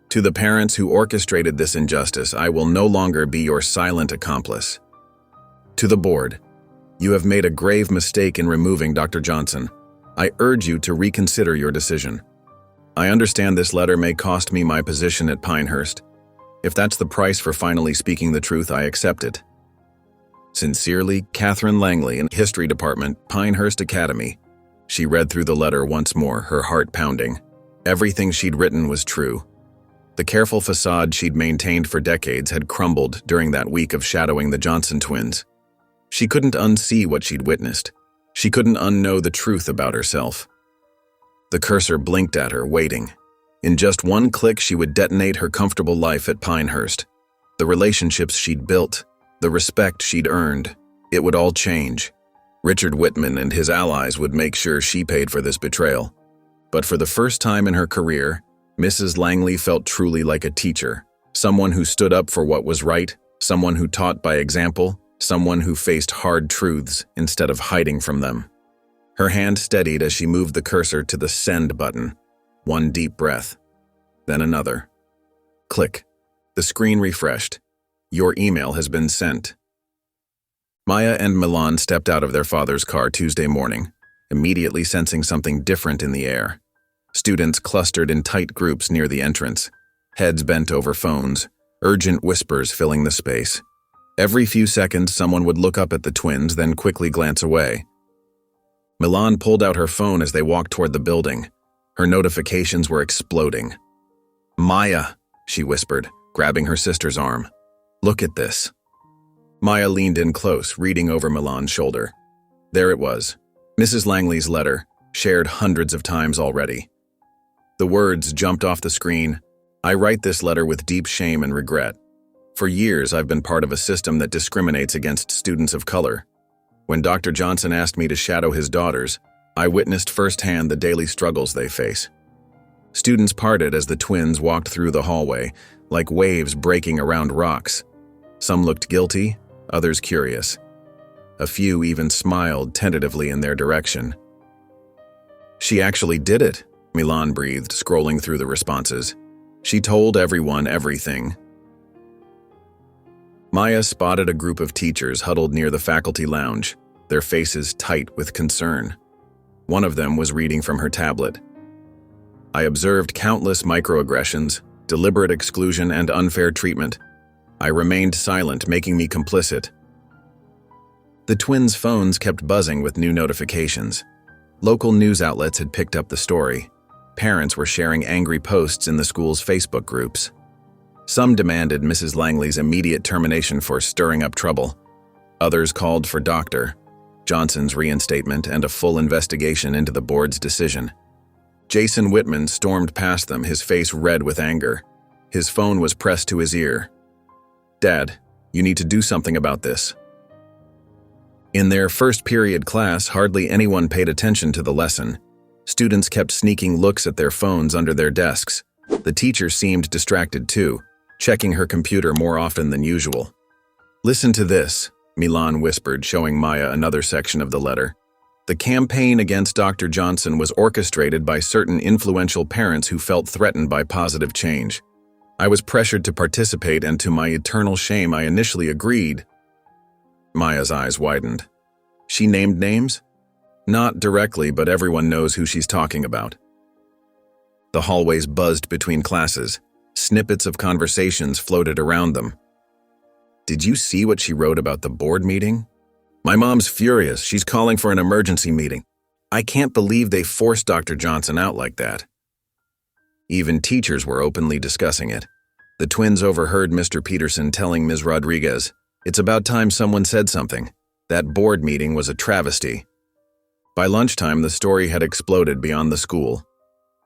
To the parents who orchestrated this injustice, I will no longer be your silent accomplice. To the board, you have made a grave mistake in removing Dr. Johnson. I urge you to reconsider your decision. I understand this letter may cost me my position at Pinehurst. If that's the price for finally speaking the truth, I accept it. Sincerely, Catherine Langley, in History Department, Pinehurst Academy. She read through the letter once more, her heart pounding. Everything she'd written was true. The careful facade she'd maintained for decades had crumbled during that week of shadowing the Johnson twins. She couldn't unsee what she'd witnessed. She couldn't unknow the truth about herself. The cursor blinked at her, waiting. In just one click, she would detonate her comfortable life at Pinehurst. The relationships she'd built, the respect she'd earned, it would all change. Richard Whitman and his allies would make sure she paid for this betrayal. But for the first time in her career, Mrs. Langley felt truly like a teacher, someone who stood up for what was right, someone who taught by example, someone who faced hard truths instead of hiding from them. Her hand steadied as she moved the cursor to the send button. One deep breath, then another. Click. The screen refreshed. Your email has been sent. Maya and Milan stepped out of their father's car Tuesday morning, immediately sensing something different in the air. Students clustered in tight groups near the entrance, heads bent over phones, urgent whispers filling the space. Every few seconds, someone would look up at the twins, then quickly glance away. Milan pulled out her phone as they walked toward the building. Her notifications were exploding. "Maya," she whispered, grabbing her sister's arm. "Look at this." Maya leaned in close, reading over Milan's shoulder. There it was, Mrs. Langley's letter, shared hundreds of times already. The words jumped off the screen. "I write this letter with deep shame and regret. For years, I've been part of a system that discriminates against students of color. When Dr. Johnson asked me to shadow his daughters, I witnessed firsthand the daily struggles they face." Students parted as the twins walked through the hallway, like waves breaking around rocks. Some looked guilty, others curious. A few even smiled tentatively in their direction. "She actually did it," Milan breathed, scrolling through the responses. "She told everyone everything." Maya spotted a group of teachers huddled near the faculty lounge, their faces tight with concern. One of them was reading from her tablet. "I observed countless microaggressions, deliberate exclusion, and unfair treatment. I remained silent, making me complicit." The twins' phones kept buzzing with new notifications. Local news outlets had picked up the story. Parents were sharing angry posts in the school's Facebook groups. Some demanded Mrs. Langley's immediate termination for stirring up trouble. Others called for Dr. Johnson's reinstatement and a full investigation into the board's decision. Jason Whitman stormed past them, his face red with anger. His phone was pressed to his ear. "Dad, you need to do something about this." In their first period class, hardly anyone paid attention to the lesson. Students kept sneaking looks at their phones under their desks. The teacher seemed distracted too, checking her computer more often than usual. "Listen to this," Milan whispered, showing Maya another section of the letter. "The campaign against Dr. Johnson was orchestrated by certain influential parents who felt threatened by positive change. I was pressured to participate, and to my eternal shame, I initially agreed." Maya's eyes widened. "She named names?" "Not directly, but everyone knows who she's talking about." The hallways buzzed between classes. Snippets of conversations floated around them. "Did you see what she wrote about the board meeting? My mom's furious. She's calling for an emergency meeting. I can't believe they forced Dr. Johnson out like that." Even teachers were openly discussing it. The twins overheard Mr. Peterson telling Ms. Rodriguez, "It's about time someone said something. That board meeting was a travesty." By lunchtime, the story had exploded beyond the school.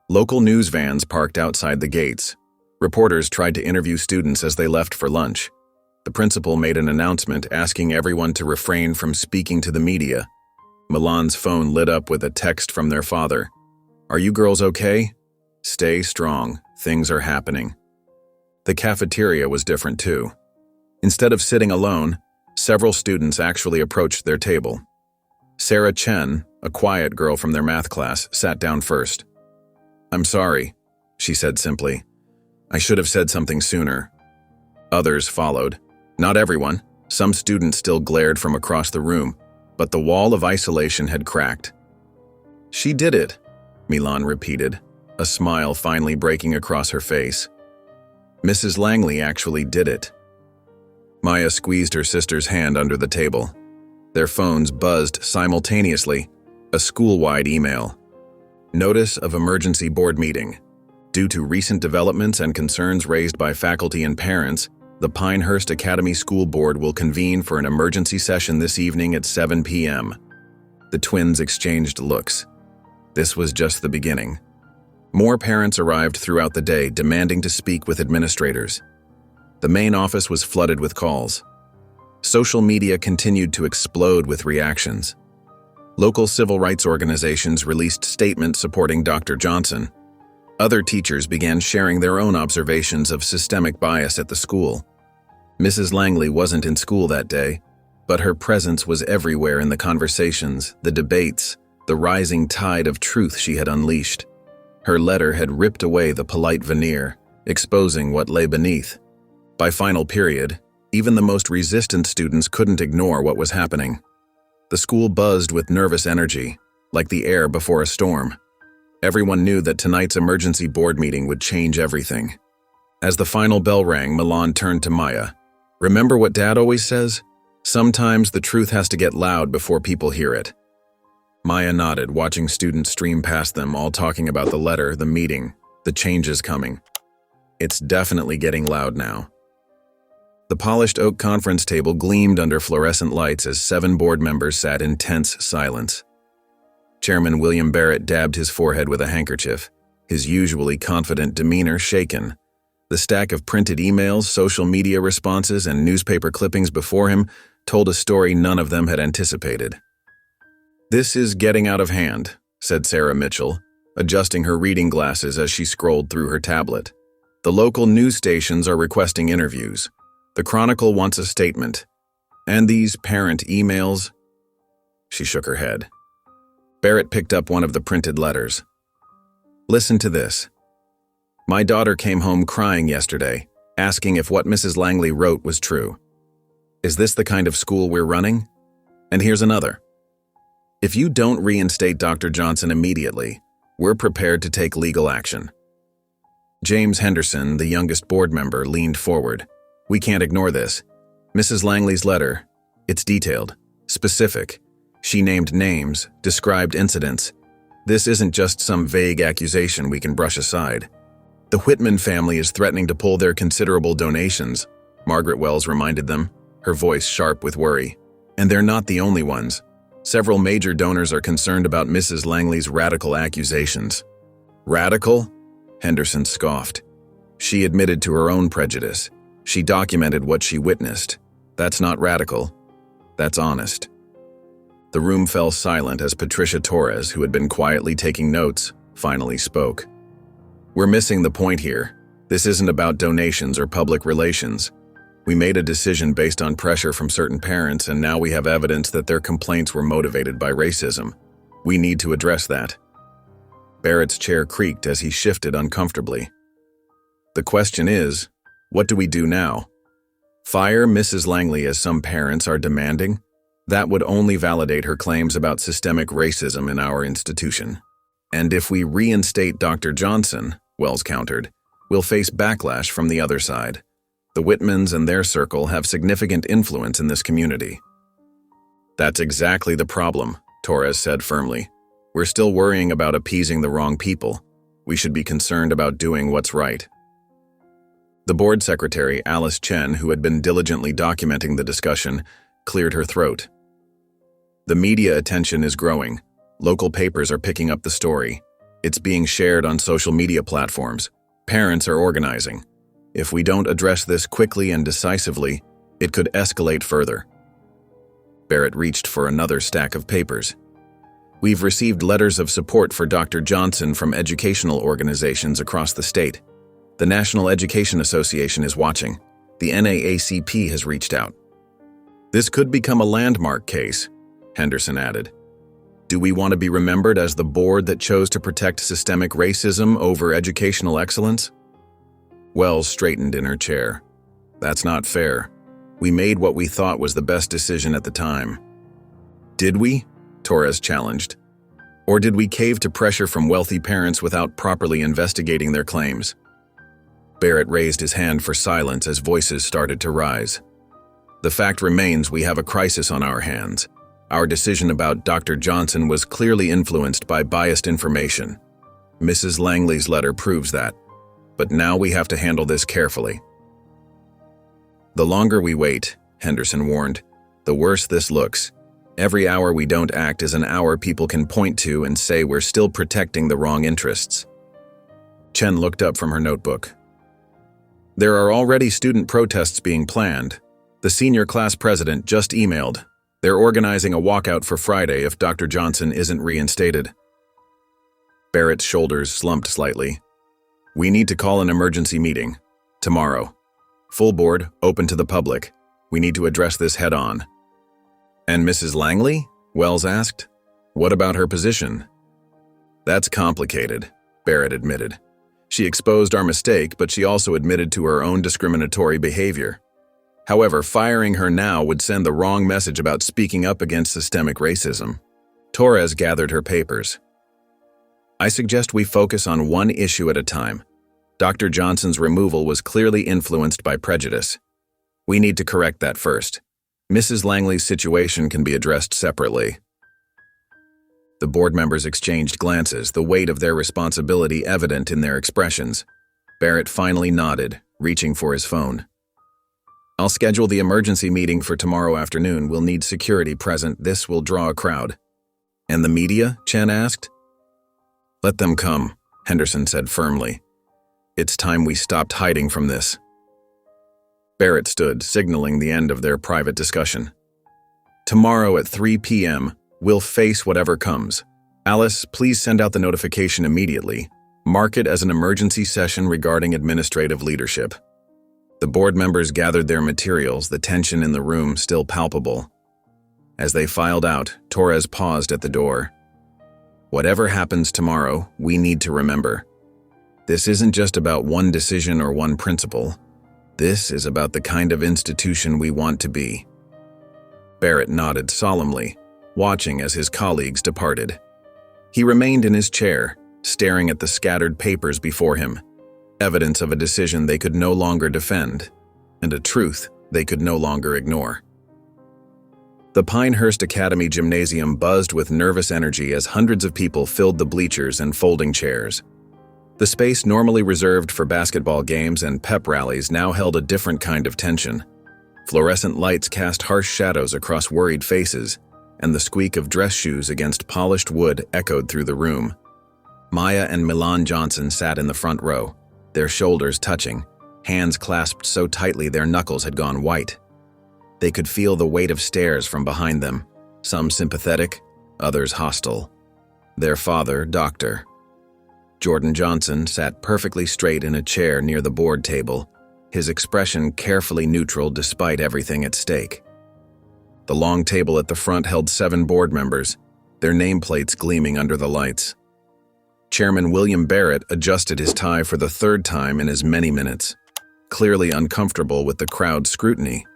Local news vans parked outside the gates. Reporters tried to interview students as they left for lunch. The principal made an announcement asking everyone to refrain from speaking to the media. Milan's phone lit up with a text from their father. "Are you girls okay? Stay strong. Things are happening." The cafeteria was different too. Instead of sitting alone, several students actually approached their table. Sarah Chen, a quiet girl from their math class, sat down first. "I'm sorry," she said simply. "I should have said something sooner." Others followed. Not everyone. Some students still glared from across the room, but the wall of isolation had cracked. "She did it," Milan repeated, a smile finally breaking across her face. "Mrs. Langley actually did it." Maya squeezed her sister's hand under the table. Their phones buzzed simultaneously, a school-wide email. "Notice of emergency board meeting. Due to recent developments and concerns raised by faculty and parents, the Pinehurst Academy School Board will convene for an emergency session this evening at 7 p.m. The twins exchanged looks. This was just the beginning. More parents arrived throughout the day, demanding to speak with administrators. The main office was flooded with calls. Social media continued to explode with reactions. Local civil rights organizations released statements supporting Dr. Johnson. Other teachers began sharing their own observations of systemic bias at the school. Mrs. Langley wasn't in school that day, but her presence was everywhere in the conversations, the debates, the rising tide of truth she had unleashed. Her letter had ripped away the polite veneer, exposing what lay beneath. By final period, Even the most resistant students couldn't ignore what was happening. The school buzzed with nervous energy, like the air before a storm. Everyone knew that tonight's emergency board meeting would change everything. As the final bell rang, Milan turned to Maya. "Remember what Dad always says? Sometimes the truth has to get loud before people hear it." Maya nodded, watching students stream past them, all talking about the letter, the meeting, the changes coming. It's definitely getting loud now. The polished oak conference table gleamed under fluorescent lights as 7 board members sat in tense silence. Chairman William Barrett dabbed his forehead with a handkerchief, his usually confident demeanor shaken. The stack of printed emails, social media responses, and newspaper clippings before him told a story none of them had anticipated. "This is getting out of hand," said Sarah Mitchell, adjusting her reading glasses as she scrolled through her tablet. "The local news stations are requesting interviews. The Chronicle wants a statement. And these parent emails?" She shook her head. Barrett picked up one of the printed letters. "Listen to this. My daughter came home crying yesterday, asking if what Mrs. Langley wrote was true. Is this the kind of school we're running? And here's another. If you don't reinstate Dr. Johnson immediately, we're prepared to take legal action." James Henderson, the youngest board member, leaned forward. "We can't ignore this. Mrs. Langley's letter, it's detailed, specific. She named names, described incidents. This isn't just some vague accusation we can brush aside. The Whitman family is threatening to pull their considerable donations," Margaret Wells reminded them, her voice sharp with worry. "And they're not the only ones. Several major donors are concerned about Mrs. Langley's radical accusations." "Radical?" Henderson scoffed. "She admitted to her own prejudice. She documented what she witnessed. That's not radical. That's honest." The room fell silent as Patricia Torres, who had been quietly taking notes, finally spoke. "We're missing the point here. This isn't about donations or public relations. We made a decision based on pressure from certain parents, and now we have evidence that their complaints were motivated by racism. We need to address that." Barrett's chair creaked as he shifted uncomfortably. "The question is, what do we do now? Fire Mrs. Langley as some parents are demanding? That would only validate her claims about systemic racism in our institution. And if we reinstate Dr. Johnson," Wells countered, "we'll face backlash from the other side. The Whitmans and their circle have significant influence in this community." "That's exactly the problem," Torres said firmly. "We're still worrying about appeasing the wrong people. We should be concerned about doing what's right." The board secretary, Alice Chen, who had been diligently documenting the discussion, cleared her throat. "The media attention is growing. Local papers are picking up the story. It's being shared on social media platforms. Parents are organizing. If we don't address this quickly and decisively, it could escalate further." Barrett reached for another stack of papers. "We've received letters of support for Dr. Johnson from educational organizations across the state. The National Education Association is watching. The NAACP has reached out. This could become a landmark case," Henderson added. "Do we want to be remembered as the board that chose to protect systemic racism over educational excellence?" Wells straightened in her chair. "That's not fair. We made what we thought was the best decision at the time." "Did we?" Torres challenged. "Or did we cave to pressure from wealthy parents without properly investigating their claims?" Barrett raised his hand for silence as voices started to rise. "The fact remains we have a crisis on our hands. Our decision about Dr. Johnson was clearly influenced by biased information. Mrs. Langley's letter proves that. But now we have to handle this carefully." "The longer we wait," Henderson warned, "the worse this looks. Every hour we don't act is an hour people can point to and say we're still protecting the wrong interests." Chen looked up from her notebook. "There are already student protests being planned. The senior class president just emailed. They're organizing a walkout for Friday if Dr. Johnson isn't reinstated." Barrett's shoulders slumped slightly. "We need to call an emergency meeting. Tomorrow. Full board, open to the public. We need to address this head on." "And Mrs. Langley?" Wells asked. "What about her position?" "That's complicated," Barrett admitted. "She exposed our mistake, but she also admitted to her own discriminatory behavior. However, firing her now would send the wrong message about speaking up against systemic racism. Torres gathered her papers. I suggest we focus on one issue at a time. Dr. Johnson's removal was clearly influenced by prejudice. We need to correct that first. Mrs. Langley's situation can be addressed separately. The board members exchanged glances, the weight of their responsibility evident in their expressions. Barrett finally nodded, reaching for his phone. I'll schedule the emergency meeting for tomorrow afternoon. We'll need security present. This will draw a crowd. And the media? Chen asked. Let them come, Henderson said firmly. It's time we stopped hiding from this. Barrett stood, signaling the end of their private discussion. Tomorrow at 3 p.m., we'll face whatever comes. Alice, please send out the notification immediately. Mark it as an emergency session regarding administrative leadership. The board members gathered their materials, the tension in the room still palpable. As they filed out, Torres paused at the door. Whatever happens tomorrow, we need to remember. This isn't just about one decision or one principle. This is about the kind of institution we want to be. Barrett nodded solemnly, watching as his colleagues departed. He remained in his chair, staring at the scattered papers before him, evidence of a decision they could no longer defend, and a truth they could no longer ignore. The Pinehurst Academy gymnasium buzzed with nervous energy as hundreds of people filled the bleachers and folding chairs. The space normally reserved for basketball games and pep rallies now held a different kind of tension. Fluorescent lights cast harsh shadows across worried faces, and the squeak of dress shoes against polished wood echoed through the room. Maya and Milan Johnson sat in the front row, their shoulders touching, hands clasped so tightly their knuckles had gone white. They could feel the weight of stares from behind them, some sympathetic, others hostile. Their father, Dr. Jordan Johnson, sat perfectly straight in a chair near the board table, his expression carefully neutral despite everything at stake. The long table at the front held 7 board members, their nameplates gleaming under the lights. Chairman William Barrett adjusted his tie for the 3rd time in as many minutes, clearly uncomfortable with the crowd's scrutiny.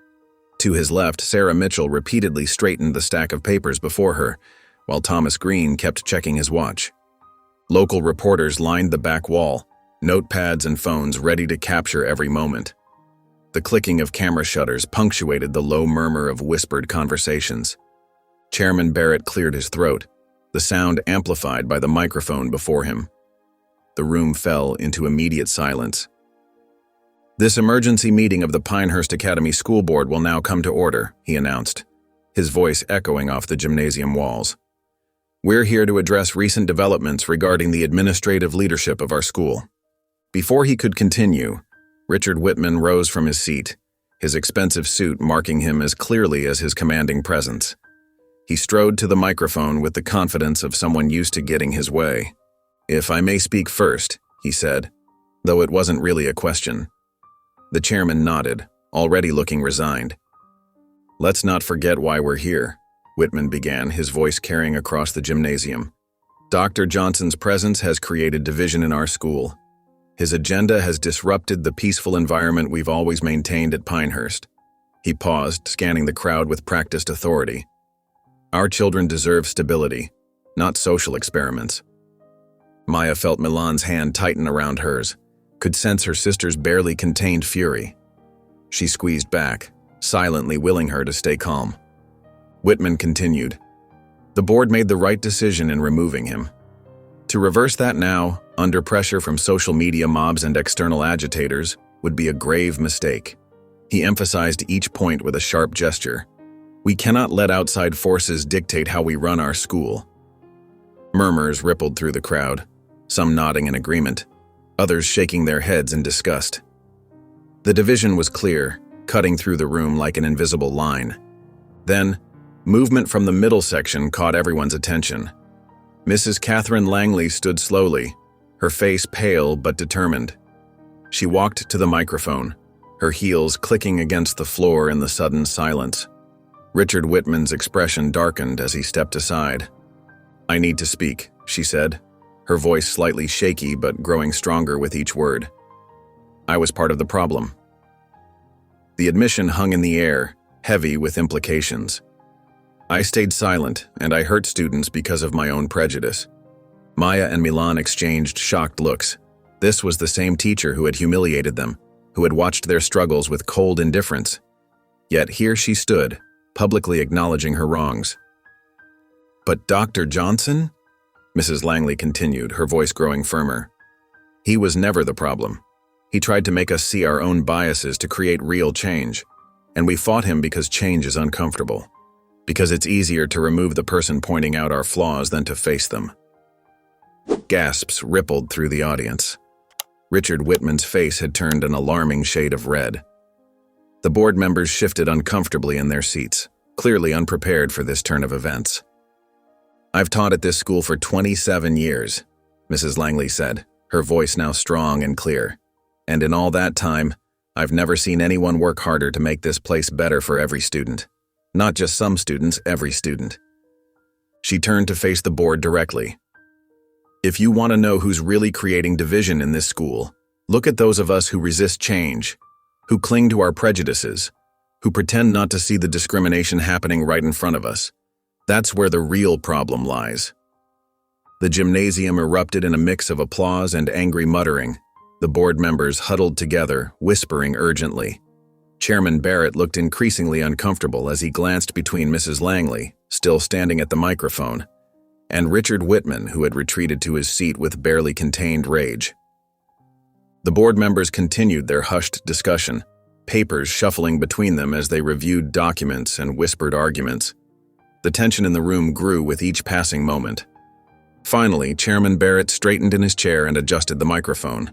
To his left, Sarah Mitchell repeatedly straightened the stack of papers before her, while Thomas Green kept checking his watch. Local reporters lined the back wall, notepads and phones ready to capture every moment. The clicking of camera shutters punctuated the low murmur of whispered conversations. Chairman Barrett cleared his throat, the sound amplified by the microphone before him. The room fell into immediate silence. This emergency meeting of the Pinehurst Academy School Board will now come to order, he announced, his voice echoing off the gymnasium walls. We're here to address recent developments regarding the administrative leadership of our school. Before he could continue, Richard Whitman rose from his seat, his expensive suit marking him as clearly as his commanding presence. He strode to the microphone with the confidence of someone used to getting his way. If I may speak first, he said, though it wasn't really a question. The chairman nodded, already looking resigned. Let's not forget why we're here, Whitman began, his voice carrying across the gymnasium. Dr. Johnson's presence has created division in our school. His agenda has disrupted the peaceful environment we've always maintained at Pinehurst. He paused, scanning the crowd with practiced authority. Our children deserve stability, not social experiments. Maya felt Milan's hand tighten around hers, could sense her sister's barely contained fury. She squeezed back, silently willing her to stay calm. Whitman continued. The board made the right decision in removing him. To reverse that now, under pressure from social media mobs and external agitators, would be a grave mistake. He emphasized each point with a sharp gesture. We cannot let outside forces dictate how we run our school. Murmurs rippled through the crowd, some nodding in agreement, others shaking their heads in disgust. The division was clear, cutting through the room like an invisible line. Then, movement from the middle section caught everyone's attention. Mrs. Catherine Langley stood slowly, her face pale but determined. She walked to the microphone, her heels clicking against the floor in the sudden silence. Richard Whitman's expression darkened as he stepped aside. I need to speak, she said, her voice slightly shaky but growing stronger with each word. I was part of the problem. The admission hung in the air, heavy with implications. I stayed silent, and I hurt students because of my own prejudice. Maya and Milan exchanged shocked looks. This was the same teacher who had humiliated them, who had watched their struggles with cold indifference. Yet here she stood, publicly acknowledging her wrongs. "But Dr. Johnson?" Mrs. Langley continued, her voice growing firmer. "He was never the problem. He tried to make us see our own biases to create real change. And we fought him because change is uncomfortable. Because it's easier to remove the person pointing out our flaws than to face them." Gasps rippled through the audience. Richard Whitman's face had turned an alarming shade of red. The board members shifted uncomfortably in their seats, clearly unprepared for this turn of events. "I've taught at this school for 27 years, Mrs. Langley said, her voice now strong and clear. "And in all that time, I've never seen anyone work harder to make this place better for every student. Not just some students, every student." She turned to face the board directly. "If you want to know who's really creating division in this school, look at those of us who resist change, who cling to our prejudices, who pretend not to see the discrimination happening right in front of us. That's where the real problem lies." The gymnasium erupted in a mix of applause and angry muttering. The board members huddled together, whispering urgently. Chairman Barrett looked increasingly uncomfortable as he glanced between Mrs. Langley, still standing at the microphone, and Richard Whitman, who had retreated to his seat with barely contained rage. The board members continued their hushed discussion, papers shuffling between them as they reviewed documents and whispered arguments. The tension in the room grew with each passing moment. Finally, Chairman Barrett straightened in his chair and adjusted the microphone.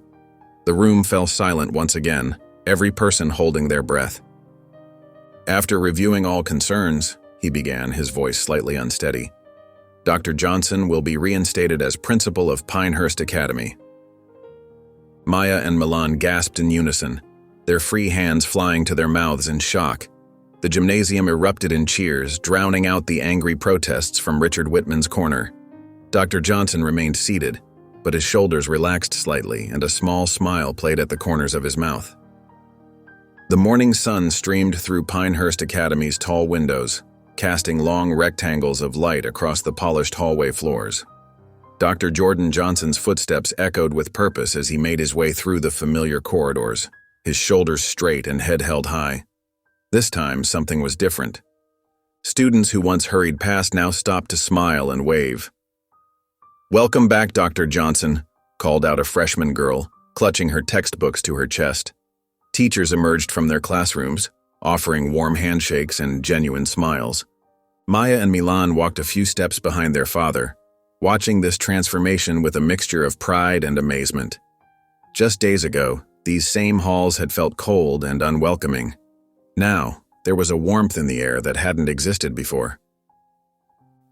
The room fell silent once again, every person holding their breath. "After reviewing all concerns," he began, his voice slightly unsteady, "Dr. Johnson will be reinstated as principal of Pinehurst Academy." Maya and Milan gasped in unison, their free hands flying to their mouths in shock. The gymnasium erupted in cheers, drowning out the angry protests from Richard Whitman's corner. Dr. Johnson remained seated, but his shoulders relaxed slightly and a small smile played at the corners of his mouth. The morning sun streamed through Pinehurst Academy's tall windows, casting long rectangles of light across the polished hallway floors. Dr. Jordan Johnson's footsteps echoed with purpose as he made his way through the familiar corridors, his shoulders straight and head held high. This time, something was different. Students who once hurried past now stopped to smile and wave. "Welcome back, Dr. Johnson," called out a freshman girl, clutching her textbooks to her chest. Teachers emerged from their classrooms, offering warm handshakes and genuine smiles. Maya and Milan walked a few steps behind their father, watching this transformation with a mixture of pride and amazement. Just days ago, these same halls had felt cold and unwelcoming. Now, there was a warmth in the air that hadn't existed before.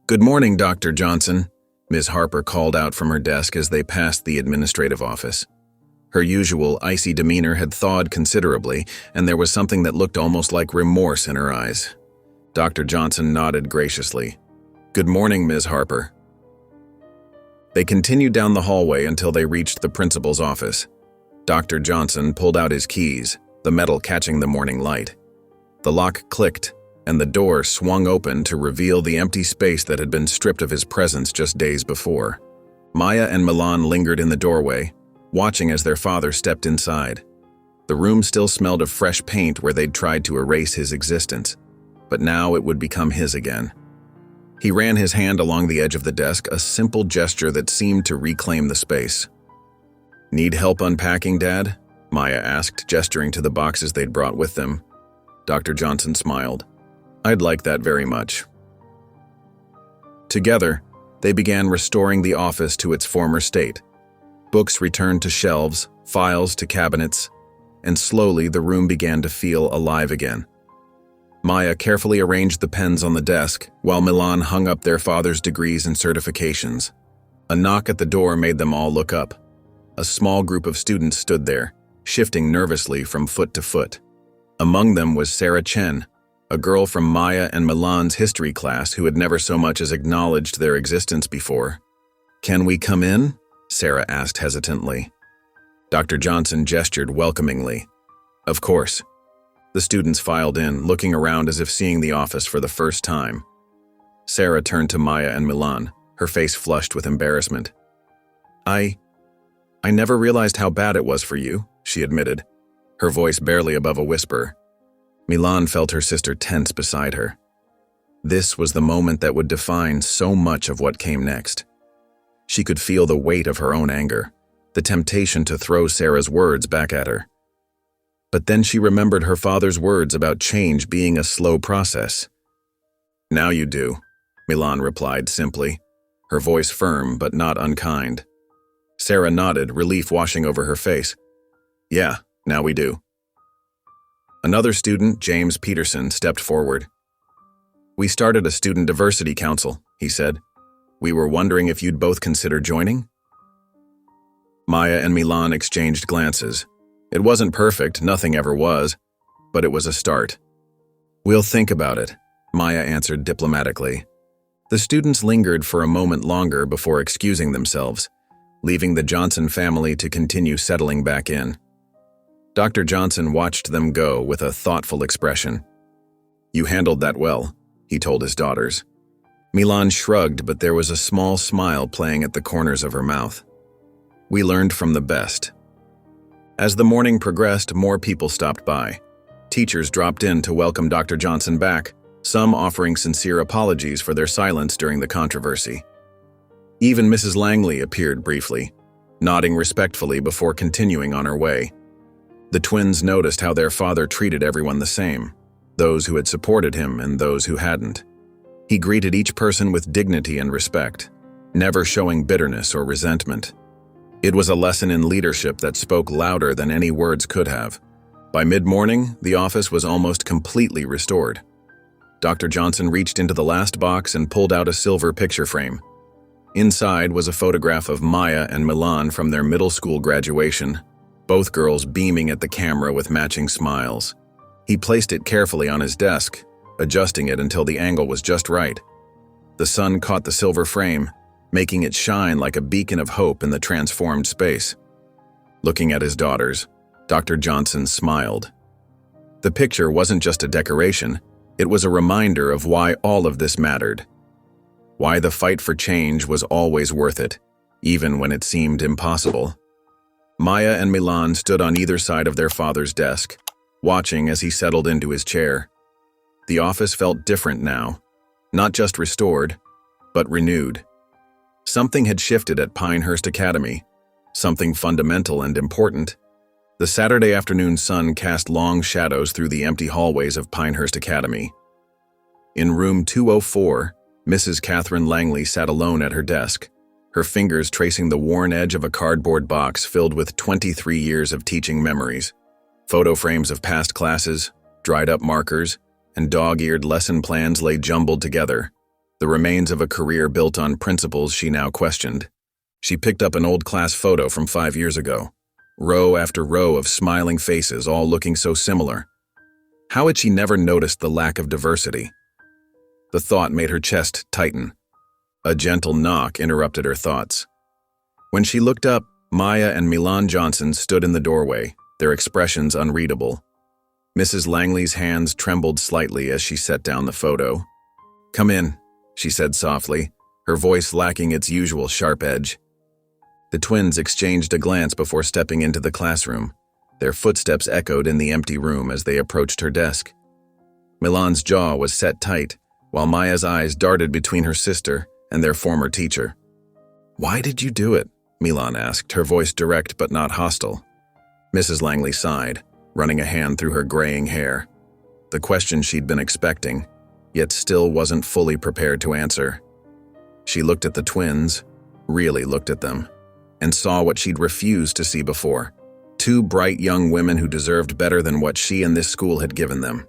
"Good morning, Dr. Johnson," Ms. Harper called out from her desk as they passed the administrative office. Her usual icy demeanor had thawed considerably, and there was something that looked almost like remorse in her eyes. Dr. Johnson nodded graciously. "Good morning, Ms. Harper." They continued down the hallway until they reached the principal's office. Dr. Johnson pulled out his keys, the metal catching the morning light. The lock clicked, and the door swung open to reveal the empty space that had been stripped of his presence just days before. Maya and Milan lingered in the doorway, watching as their father stepped inside. The room still smelled of fresh paint where they'd tried to erase his existence, but now it would become his again. He ran his hand along the edge of the desk, a simple gesture that seemed to reclaim the space. "Need help unpacking, Dad?" Maya asked, gesturing to the boxes they'd brought with them. Dr. Johnson smiled. "I'd like that very much." Together, they began restoring the office to its former state. Books returned to shelves, files to cabinets, and slowly the room began to feel alive again. Maya carefully arranged the pens on the desk, while Milan hung up their father's degrees and certifications. A knock at the door made them all look up. A small group of students stood there, shifting nervously from foot to foot. Among them was Sarah Chen, a girl from Maya and Milan's history class who had never so much as acknowledged their existence before. "Can we come in?" Sarah asked hesitantly. Dr. Johnson gestured welcomingly. "Of course." The students filed in, looking around as if seeing the office for the first time. Sarah turned to Maya and Milan, her face flushed with embarrassment. I never realized how bad it was for you, she admitted, her voice barely above a whisper. Milan felt her sister tense beside her. This was the moment that would define so much of what came next. She could feel the weight of her own anger, the temptation to throw Sarah's words back at her. But then she remembered her father's words about change being a slow process. "Now you do," Milan replied simply, her voice firm but not unkind. Sarah nodded, relief washing over her face. "Yeah, now we do." Another student, James Peterson, stepped forward. "We started a student diversity council," he said. "We were wondering if you'd both consider joining?" Maya and Milan exchanged glances. It wasn't perfect, nothing ever was, but it was a start. "We'll think about it," Maya answered diplomatically. The students lingered for a moment longer before excusing themselves, leaving the Johnson family to continue settling back in. Dr. Johnson watched them go with a thoughtful expression. "You handled that well," he told his daughters. Milan shrugged, but there was a small smile playing at the corners of her mouth. "We learned from the best." As the morning progressed, more people stopped by. Teachers dropped in to welcome Dr. Johnson back, some offering sincere apologies for their silence during the controversy. Even Mrs. Langley appeared briefly, nodding respectfully before continuing on her way. The twins noticed how their father treated everyone the same, those who had supported him and those who hadn't. He greeted each person with dignity and respect, never showing bitterness or resentment. It was a lesson in leadership that spoke louder than any words could have. By mid-morning, the office was almost completely restored. Dr. Johnson reached into the last box and pulled out a silver picture frame. Inside was a photograph of Maya and Milan from their middle school graduation, both girls beaming at the camera with matching smiles. He placed it carefully on his desk, adjusting it until the angle was just right. The sun caught the silver frame, making it shine like a beacon of hope in the transformed space. Looking at his daughters, Dr. Johnson smiled. The picture wasn't just a decoration, it was a reminder of why all of this mattered. Why the fight for change was always worth it, even when it seemed impossible. Maya and Milan stood on either side of their father's desk, watching as he settled into his chair. The office felt different now, not just restored, but renewed. Something had shifted at Pinehurst Academy, something fundamental and important. The Saturday afternoon sun cast long shadows through the empty hallways of Pinehurst Academy. In room 204, Mrs. Catherine Langley sat alone at her desk, her fingers tracing the worn edge of a cardboard box filled with 23 years of teaching memories. Photo frames of past classes, dried-up markers, and dog-eared lesson plans lay jumbled together, the remains of a career built on principles she now questioned. She picked up an old class photo from 5 years ago, row after row of smiling faces all looking so similar. How had she never noticed the lack of diversity? The thought made her chest tighten. A gentle knock interrupted her thoughts. When she looked up, Maya and Milan Johnson stood in the doorway, their expressions unreadable. Mrs. Langley's hands trembled slightly as she set down the photo. "Come in," she said softly, her voice lacking its usual sharp edge. The twins exchanged a glance before stepping into the classroom. Their footsteps echoed in the empty room as they approached her desk. Milan's jaw was set tight, while Maya's eyes darted between her sister and their former teacher. "Why did you do it?" Milan asked, her voice direct but not hostile. Mrs. Langley sighed, running a hand through her graying hair. The question she'd been expecting, yet still wasn't fully prepared to answer. She looked at the twins, really looked at them, and saw what she'd refused to see before. Two bright young women who deserved better than what she and this school had given them.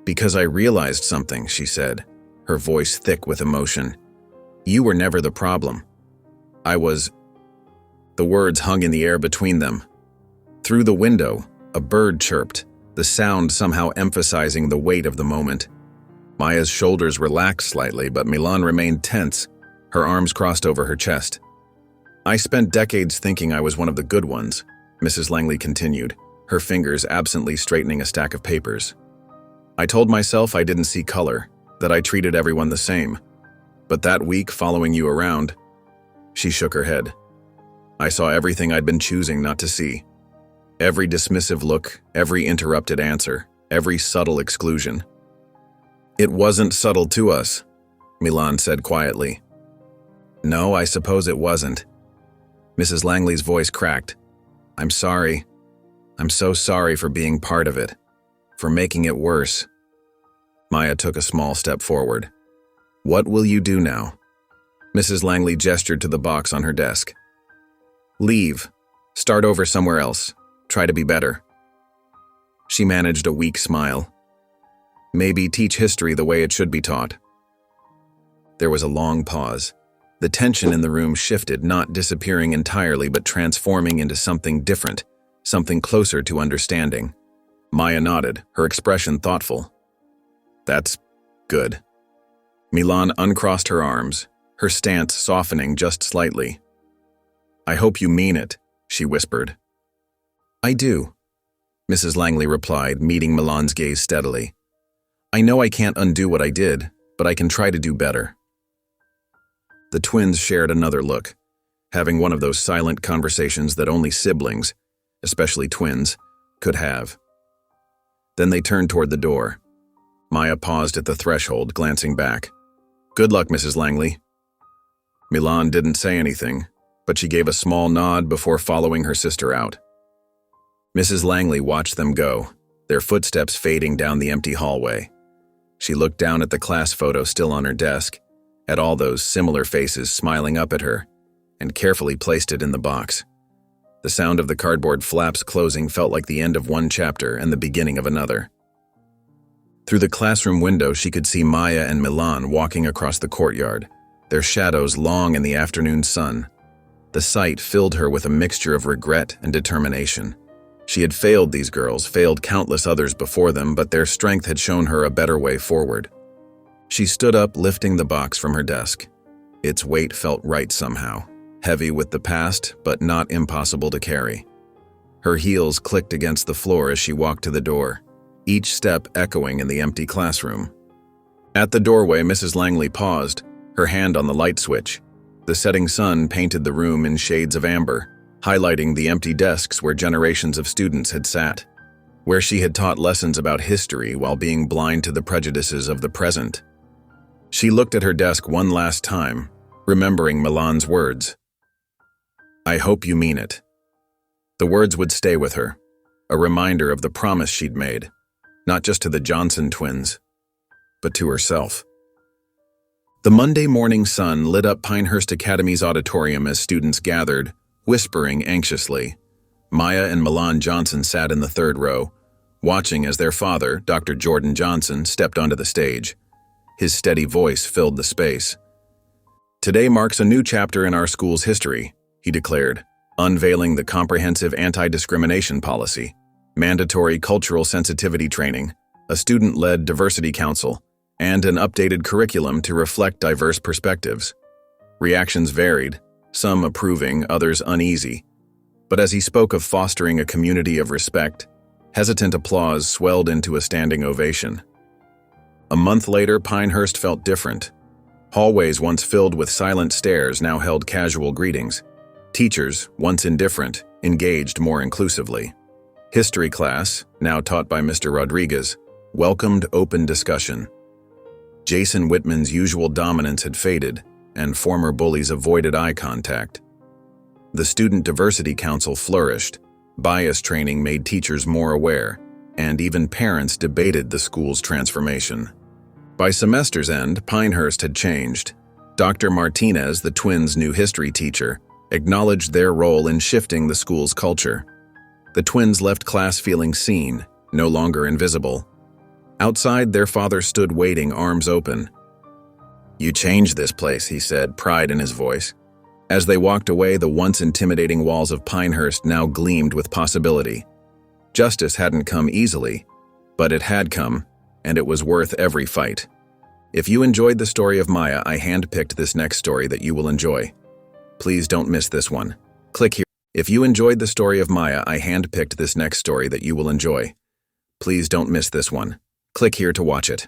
"Because I realized something," she said, her voice thick with emotion. "You were never the problem. I was..." The words hung in the air between them. Through the window, a bird chirped, the sound somehow emphasizing the weight of the moment. Maya's shoulders relaxed slightly, but Milan remained tense, her arms crossed over her chest. "I spent decades thinking I was one of the good ones," Mrs. Langley continued, her fingers absently straightening a stack of papers. I told myself I didn't see color, that I treated everyone the same. But that week following you around, she shook her head. I saw everything I'd been choosing not to see. Every dismissive look, every interrupted answer, every subtle exclusion. It wasn't subtle to us, Milan said quietly. No, I suppose it wasn't. Mrs. Langley's voice cracked. I'm sorry. I'm so sorry for being part of it, for making it worse. Maya took a small step forward. What will you do now? Mrs. Langley gestured to the box on her desk. Leave. Start over somewhere else. Try to be better. She managed a weak smile. Maybe teach history the way it should be taught. There was a long pause. The tension in the room shifted, not disappearing entirely, but transforming into something different, something closer to understanding. Maya nodded, her expression thoughtful. That's good. Milan uncrossed her arms, her stance softening just slightly. I hope you mean it, she whispered. I do, Mrs. Langley replied, meeting Milan's gaze steadily. I know I can't undo what I did, but I can try to do better. The twins shared another look, having one of those silent conversations that only siblings, especially twins, could have. Then they turned toward the door. Maya paused at the threshold, glancing back. Good luck, Mrs. Langley. Milan didn't say anything, but she gave a small nod before following her sister out. Mrs. Langley watched them go, their footsteps fading down the empty hallway. She looked down at the class photo still on her desk, at all those similar faces smiling up at her, and carefully placed it in the box. The sound of the cardboard flaps closing felt like the end of one chapter and the beginning of another. Through the classroom window, she could see Maya and Milan walking across the courtyard, their shadows long in the afternoon sun. The sight filled her with a mixture of regret and determination. She had failed these girls, failed countless others before them, but their strength had shown her a better way forward. She stood up, lifting the box from her desk. Its weight felt right somehow, heavy with the past, but not impossible to carry. Her heels clicked against the floor as she walked to the door, each step echoing in the empty classroom. At the doorway, Mrs. Langley paused, her hand on the light switch. The setting sun painted the room in shades of amber, highlighting the empty desks where generations of students had sat, where she had taught lessons about history while being blind to the prejudices of the present. She looked at her desk one last time, remembering Milan's words. I hope you mean it. The words would stay with her, a reminder of the promise she'd made, not just to the Johnson twins, but to herself. The Monday morning sun lit up Pinehurst Academy's auditorium as students gathered, whispering anxiously. Maya and Milan Johnson sat in the third row, watching as their father, Dr. Jordan Johnson, stepped onto the stage. His steady voice filled the space. Today marks a new chapter in our school's history, he declared, unveiling the comprehensive anti-discrimination policy, mandatory cultural sensitivity training, a student-led diversity council, and an updated curriculum to reflect diverse perspectives. Reactions varied, some approving, others uneasy. But as he spoke of fostering a community of respect, hesitant applause swelled into a standing ovation. A month later, Pinehurst felt different. Hallways once filled with silent stares now held casual greetings. Teachers, once indifferent, engaged more inclusively. History class, now taught by Mr. Rodriguez, welcomed open discussion. Jason Whitman's usual dominance had faded, and former bullies avoided eye contact. The Student Diversity Council flourished. Bias training made teachers more aware, and even parents debated the school's transformation. By semester's end, Pinehurst had changed. Dr. Martinez, the twins' new history teacher, acknowledged their role in shifting the school's culture. The twins left class feeling seen, no longer invisible. Outside, their father stood waiting, arms open. You changed this place, he said, pride in his voice. As they walked away, the once intimidating walls of Pinehurst now gleamed with possibility. Justice hadn't come easily, but it had come, and it was worth every fight. If you enjoyed the story of Maya, I handpicked this next story that you will enjoy. Please don't miss this one. Click here. If you enjoyed the story of Maya, I handpicked this next story that you will enjoy. Please don't miss this one. Click here to watch it.